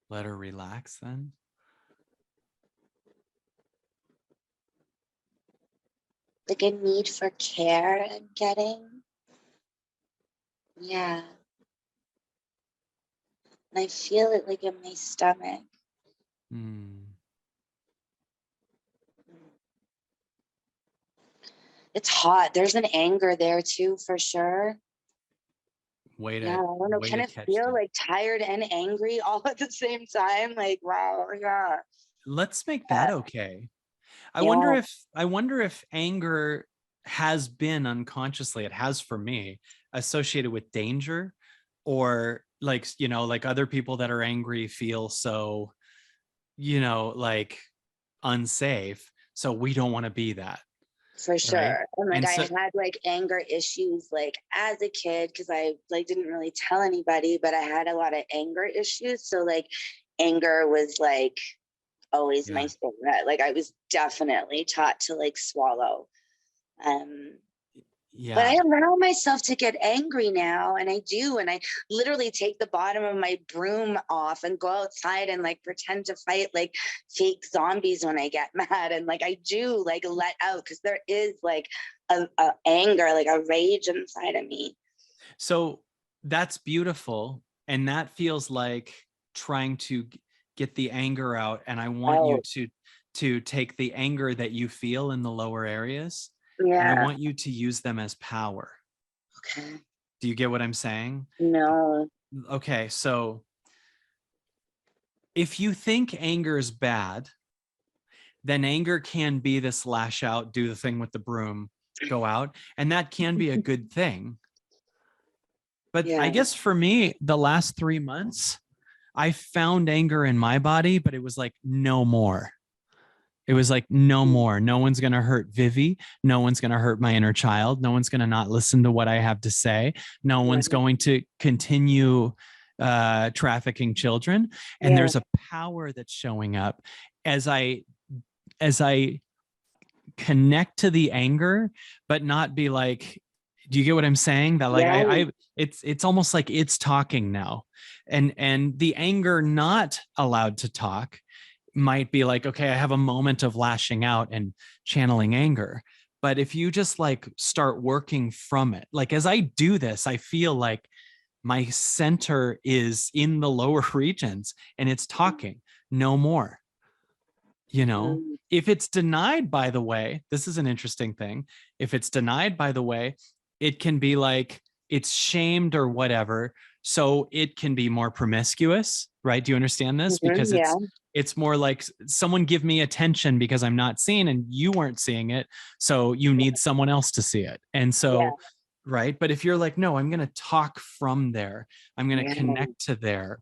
Let her relax then. Like a need for care I'm getting. Yeah. And I feel it like in my stomach. It's hot. There's an anger there too, for sure. Way Yeah, I to don't know. Can it catch feel that. like tired and angry all at the same time? Like, wow, yeah. Let's make that okay. I Yeah, wonder if anger has been unconsciously, it has for me, associated with danger, or like, you know, like other people that are angry feel so, you know, like unsafe. So we don't want to be that, for right? sure. And like And I so, had like anger issues like as a kid because I like didn't really tell anybody, but I had a lot of anger issues. So like anger was like always my yeah. thing that like I was definitely taught to like swallow. Um But I Yeah. allow myself to get angry now, and I do, and I literally take the bottom of my broom off and go outside and like pretend to fight like fake zombies when I get mad, and like I do like let out because there is like a anger, like a rage inside of me. So that's beautiful. And that feels like trying to get the anger out. And I want you Oh, to take the anger that you feel in the lower areas, and I yeah. want you to use them as power. Okay. Do you get what I'm saying? No. Okay, so if you think anger is bad, then anger can be this lash out, do the thing with the broom, go out, and that can be a good thing. But I Yeah. guess for me, the last 3 months, I found anger in my body, but it was like no more. It was like no more. No one's going to hurt Vivi. No one's going to hurt my inner child. No one's going to not listen to what I have to say. No one's Yeah. going to continue trafficking children. And Yeah. there's a power that's showing up as I connect to the anger, but not be like, do you get what I'm saying? That like Yeah. it's almost like it's talking now. And the anger not allowed to talk might be like, okay, I have a moment of lashing out and channeling anger. But if you just like start working from it, like as I do this, I feel like my center is in the lower regions and it's talking no more. You know, Mm, if it's denied, by the way, this is an interesting thing. If it's denied, by the way, it can be like it's shamed or whatever. So it can be more promiscuous, right? Do you understand this? Because yeah. it's more like someone give me attention because I'm not seeing and you weren't seeing it. So you need someone else to see it. And Yeah. so, right. But if you're like, no, I'm going to talk from there, I'm going to Yeah. connect to there.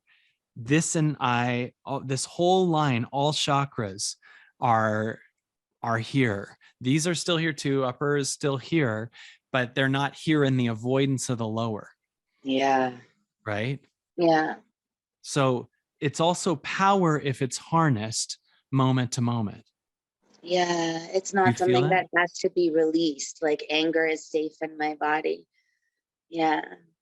This and I, this whole line, all chakras are here. These are still here too. Upper is still here, but they're not here in the avoidance of the lower, Yeah. right? Yeah. So it's also power if it's harnessed moment to moment. Yeah, it's You not feel something that? that has to be released. Like anger is safe in my body. Yeah.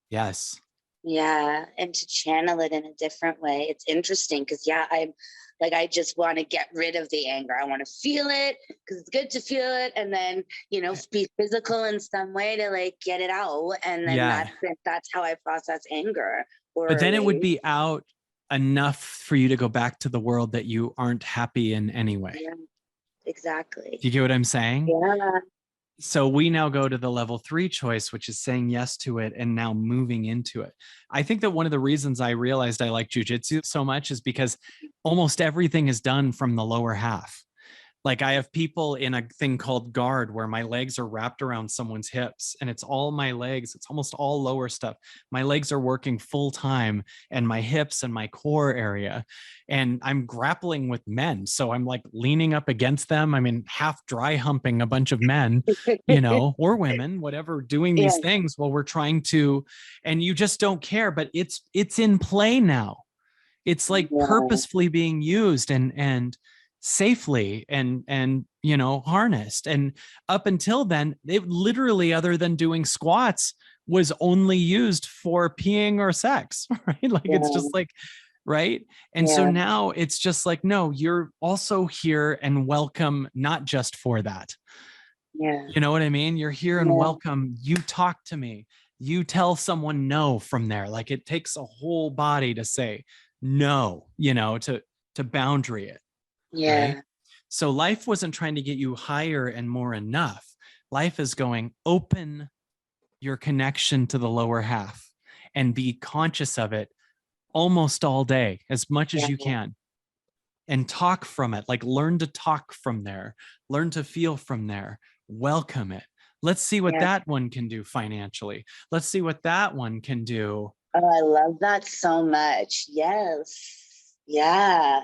Yes. Yeah. And to channel it in a different way. It's interesting because, yeah, I'm like, I just want to get rid of the anger. I want to feel it because it's good to feel it. And then, you know, be physical in some way to like get it out. And then Yeah. that's how I process anger But or then it would rage. be out enough for you to go back to the world that you aren't happy in anyway. Yeah, exactly. Do you get what I'm saying? Yeah. So we now go to the level 3 choice, which is saying yes to it and now moving into it. I think that one of the reasons I realized I like jujitsu so much is because almost everything is done from the lower half. Like I have people in a thing called guard where my legs are wrapped around someone's hips and it's all my legs. It's almost all lower stuff. My legs are working full time and my hips and my core area. And I'm grappling with men. So I'm like leaning up against them. I mean, half dry humping a bunch of men, you know, or women, whatever, doing Yeah. these things while we're trying to, and you just don't care, but it's in play now. It's like Yeah. purposefully being used. And safely and you know, harnessed. And up until then, it literally, other than doing squats, was only used for peeing or sex, right? Like, it's Yeah. just like, right. And so Yeah. now it's just like, no, you're also here and welcome, not just for that. Yeah. You know what I mean? You're here and Yeah. welcome. You talk to me. You tell someone no from there. Like, it takes a whole body to say no, you know, to boundary it, right? Yeah. So life wasn't trying to get you higher and more enough. Life is going, open your connection to the lower half and be conscious of it almost all day, as much as Yeah. you can, and talk from it. Like, learn to talk from there, learn to feel from there, welcome it. Let's see what Yeah. that one can do financially. Let's see what that one can do. Oh, I love that so much. Yes. Yeah.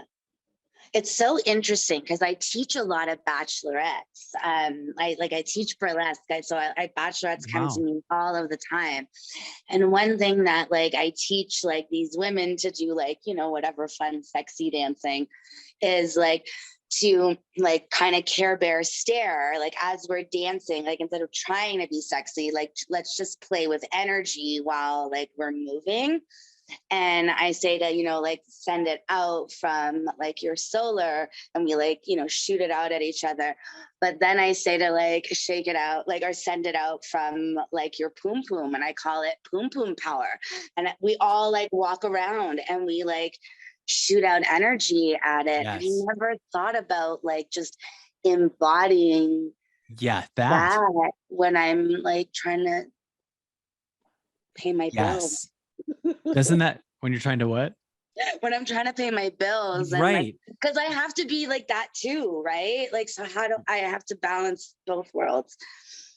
It's so interesting because I teach a lot of bachelorettes. I teach burlesque, bachelorettes come to Wow. me all of the time. And one thing that like I teach like these women to do, like, you know, whatever fun, sexy dancing is like to like kind of Care Bear stare, like as we're dancing, like instead of trying to be sexy, like let's just play with energy while like we're moving. And I say to, you know, like send it out from like your solar, and we like, you know, shoot it out at each other. But then I say to like shake it out, like, or send it out from like your poom poom, and I call it poom poom power. And we all like walk around and we like shoot out energy at it. Have you Yes. never thought about like just embodying Yeah, that. that when I'm like trying to pay my bills? Yes. Doesn't that, when you're trying to what? When I'm trying to pay my bills and like, Right. because I have to be like that too, right? Like, so how do I have to balance both worlds?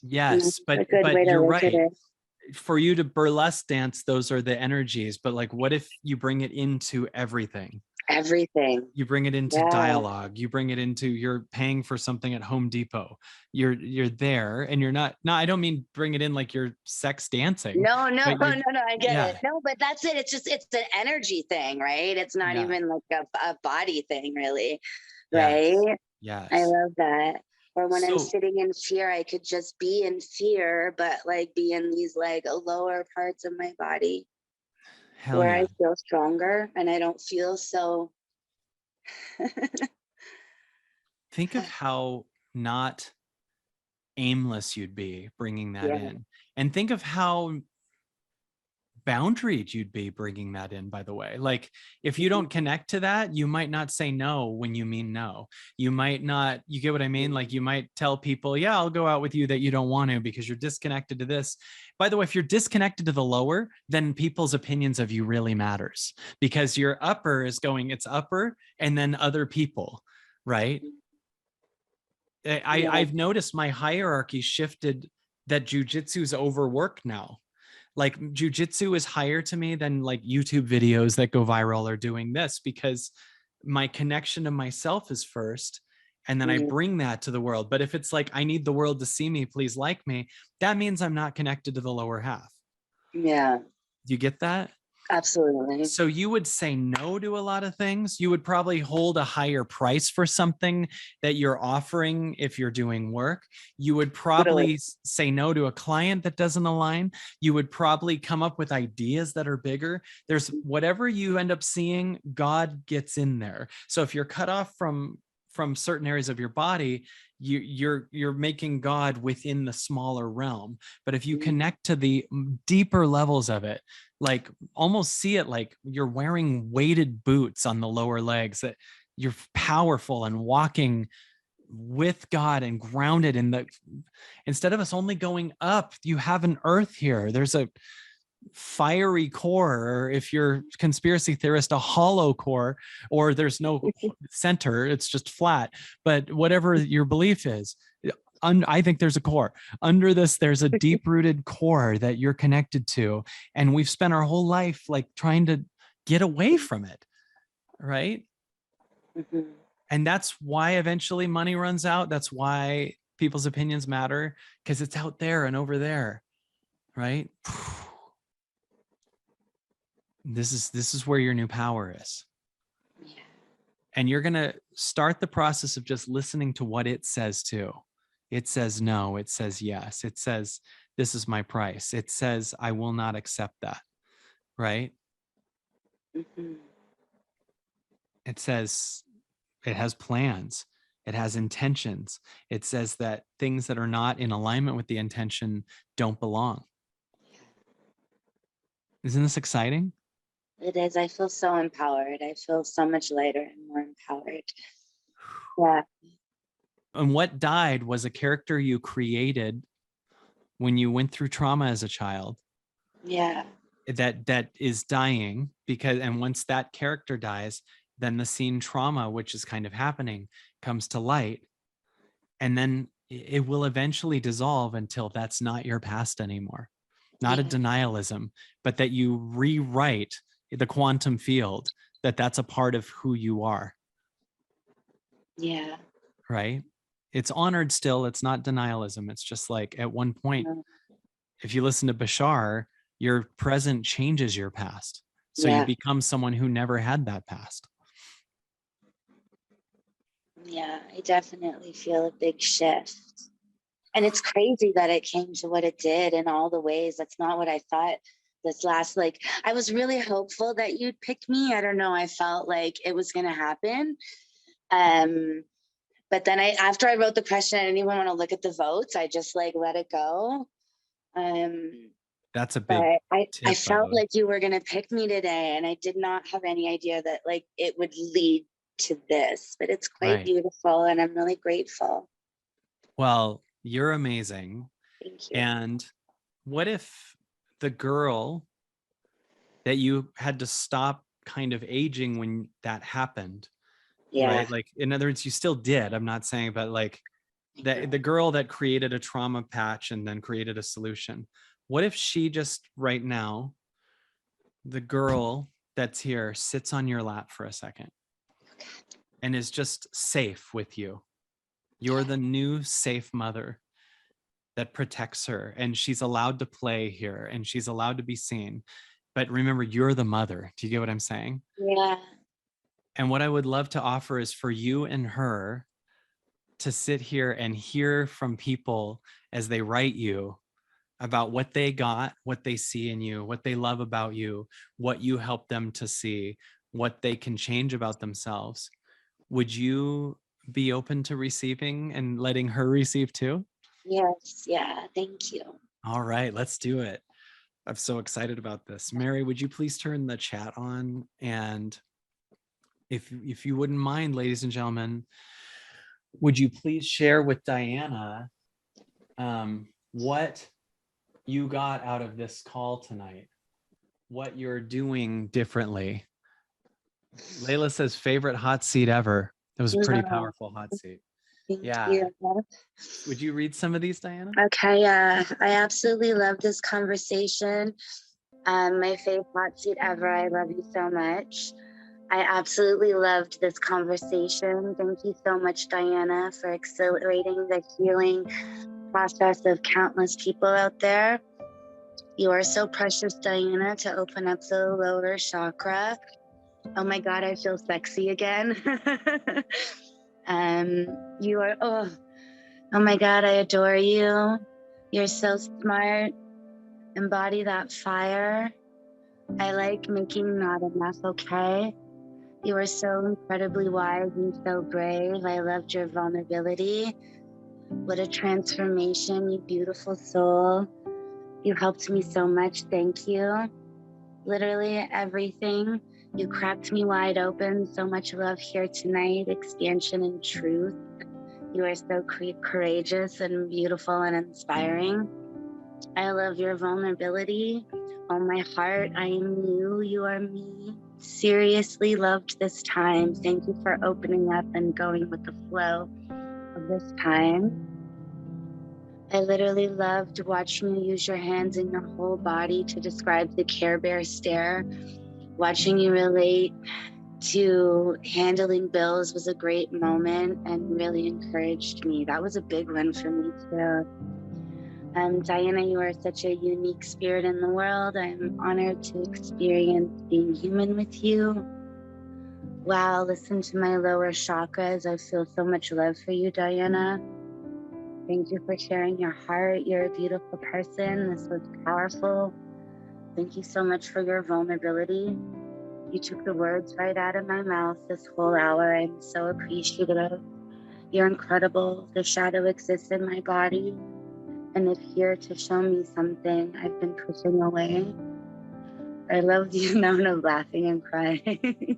And Yes, that's a good but way to you're look at right. it. For you to burlesque dance, those are the energies. But like, what if you bring it into everything? Everything. You bring it into Yeah. dialogue, you bring it into, you're paying for something at Home Depot, you're there, and you're not, no, I don't mean bring it in like you're sex dancing, No, no, but you're, no, I get yeah, it. No, but that's it. It's just, it's an energy thing, right? It's not yeah, even like a body thing, really. yes, Right. I yes. love that. Or when I'm So sitting in fear, I could just be in fear, but like be in these like lower parts of my body hell where I yeah. feel stronger and I don't feel so. Think of how not aimless you'd be bringing that Yeah. in, and think of how boundaried you'd be bringing that in, by the way. Like, if you don't connect to that, you might not say no when you mean no. You might not, you get what I mean? Like, you might tell people, yeah, I'll go out with you, that you don't want to because you're disconnected to this. By the way, if you're disconnected to the lower, then people's opinions of you really matters, because your upper is going, it's upper, and then other people, right? Yeah. I've noticed my hierarchy shifted, that jujitsu's overworked now. Like, jujitsu is higher to me than like YouTube videos that go viral or doing this, because my connection to myself is first, and then I Mhm. bring that to the world. But if it's like, I need the world to see me, please like me, that means I'm not connected to the lower half. Yeah. Do you get that? Absolutely. So you would say no to a lot of things. You would probably hold a higher price for something that you're offering if you're doing work. You would Totally. probably say no to a client that doesn't align. You would probably come up with ideas that are bigger. There's whatever you end up seeing, God gets in there. So if you're cut off from certain areas of your body, you're making God within the smaller realm. But if you Mhm. connect to the deeper levels of it, like, almost see it like you're wearing weighted boots on the lower legs, that you're powerful and walking with God and grounded in the, instead of us only going up, you have an earth here. There's a fiery core, or if you're conspiracy theorist, a hollow core, or there's no center, it's just flat. But whatever your belief is, I think there's a core under this. There's a deep rooted core that you're connected to, and we've spent our whole life like trying to get away from it, right? Mhm. And that's why eventually money runs out. That's why people's opinions matter, because it's out there and over there, right? This is where your new power is. Yeah. And you're going to start the process of just listening to what it says too. It says no, it says yes, it says this is my price, it says I will not accept that, right? Mm-hmm. It says it has plans, it has intentions, it says that things that are not in alignment with the intention don't belong. Isn't this exciting? It is. I feel so empowered. I feel so much lighter and more empowered. Yeah. And what died was a character you created when you went through trauma as a child. Yeah. That is dying, because, and once that character dies, then the scene trauma, which is kind of happening, comes to light, and then it will eventually dissolve until that's not your past anymore. Not a denialism, but that you rewrite the quantum field, that that's a part of who you are. Yeah. Right? It's honored still. It's not denialism. It's just like at one point, if you listen to Bashar, your present changes your past. So you become someone who never had that past. Yeah, I definitely feel a big shift. And it's crazy that it came to what it did in all the ways. That's not what I thought this last, like, I was really hopeful that you'd pick me. I don't know. I felt like it was going to happen. But then after I wrote the question, I didn't even want to look at the votes. I just like let it go. That's a big I felt like you were going to pick me today, and I did not have any idea that like it would lead to this, but it's quite beautiful, and I'm really grateful. Well, you're amazing. Thank you. And what if the girl that you had to stop kind of aging when that happened, right? Like, in other words, you still did. I'm not saying, but like the girl that created a trauma patch and then created a solution. What if she just right now, the girl that's here, sits on your lap for a second and is just safe with you? You're the new safe mother that protects her, and she's allowed to play here and she's allowed to be seen. But remember, you're the mother. Do you get what I'm saying? Yeah. And what I would love to offer is for you and her to sit here and hear from people as they write you about what they got, what they see in you, what they love about you, what you help them to see, what they can change about themselves. Would you be open to receiving and letting her receive too? Yes. Yeah. Thank you. All right, let's do it. I'm so excited about this. Mary, would you please turn the chat on? And if you wouldn't mind, ladies and gentlemen, would you please share with Diana what you got out of this call tonight, what you're doing differently? Layla says favorite hot seat ever. It was a pretty powerful hot seat. Thank you. Would you read some of these, Diana? Okay. I absolutely love this conversation. My favorite hot seat ever. I love you so much. I absolutely loved this conversation. Thank you so much, Diana, for accelerating the healing process of countless people out there. You are so precious, Diana, to open up the lower chakra. Oh my God, I feel sexy again. You are, oh my God, I adore you. You're so smart. Embody that fire. I like making not enough okay. You are so incredibly wise and so brave. I loved your vulnerability. What a transformation, you beautiful soul. You helped me so much. Thank you. Literally everything. You cracked me wide open. So much love here tonight. Expansion and truth. You are so courageous and beautiful and inspiring. I love your vulnerability. Oh, my heart, I am you. You are me. Seriously loved this time. Thank you for opening up and going with the flow of this time. I literally loved watching you use your hands and your whole body to describe the Care Bear stare. Watching you relate to handling bills was a great moment and really encouraged me. That was a big one for me too. Diana, you are such a unique spirit in the world. I'm honored to experience being human with you. Wow, listen to my lower chakras. I feel so much love for you, Diana. Thank you for sharing your heart. You're a beautiful person. This was powerful. Thank you so much for your vulnerability. You took the words right out of my mouth this whole hour. I'm so appreciative. You're incredible. The shadow exists in my body and it's here to show me something I've been pushing away. I love the amount of laughing and crying.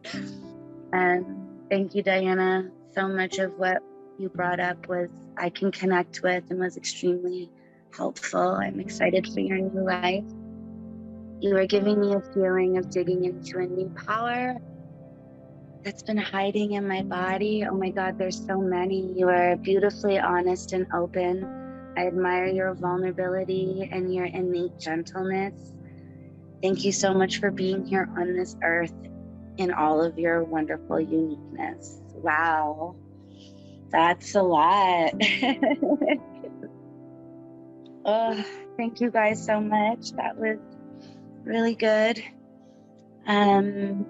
And thank you, Diana. So much of what you brought up was I can connect with and was extremely helpful. I'm excited for your new life. You are giving me a feeling of digging into a new power that's been hiding in my body. Oh my God, there's so many. You are beautifully honest and open. I admire your vulnerability and your innate gentleness. Thank you so much for being here on this earth in all of your wonderful uniqueness. Wow, that's a lot. Oh, thank you guys so much. That was really good. Diana,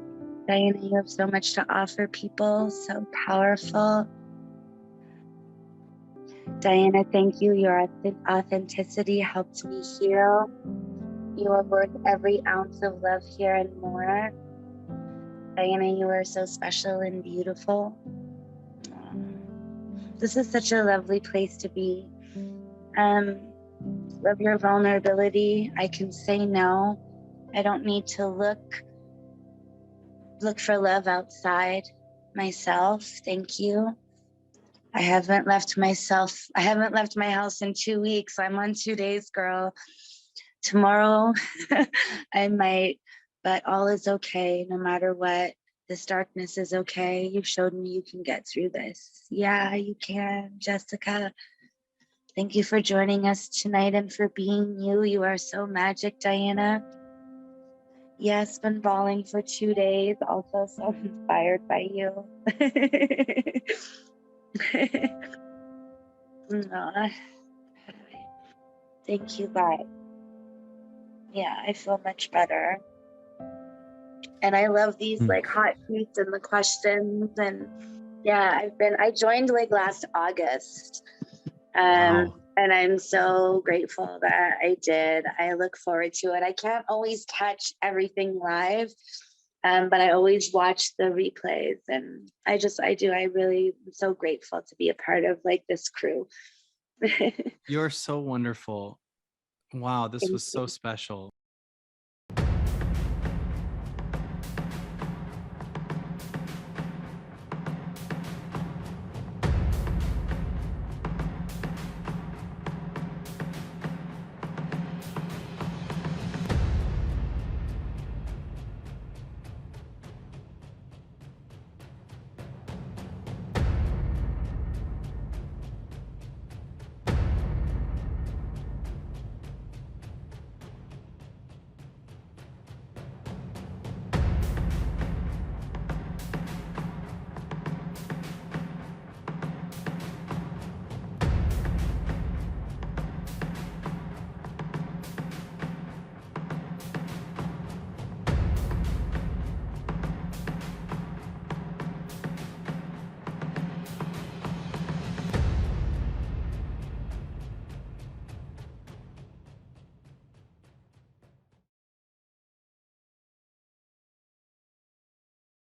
you have so much to offer people, so powerful. Diana, thank you. Your authenticity helped me heal. You are worth every ounce of love here and more. Diana, you are so special and beautiful. This is such a lovely place to be. Love your vulnerability. I can say no. I don't need to look for love outside myself. Thank you. I haven't left my house in 2 weeks. I'm on 2 days, girl. Tomorrow I might, but all is okay no matter what. This darkness is okay. You've showed me you can get through this. Yeah, you can, Jessica. Thank you for joining us tonight and for being you. You are so magic, Diana. Yes, been bawling for 2 days. Also so inspired by you. Aw. Thank you, guys. Yeah, I feel much better. And I love these like hot seats and the questions. And yeah, I joined like last August. Wow. And I'm so grateful that I did. I look forward to it. I can't always catch everything live, but I always watch the replays. And I really am so grateful to be a part of like this crew. You're so wonderful. Wow, this Thank was so you. special.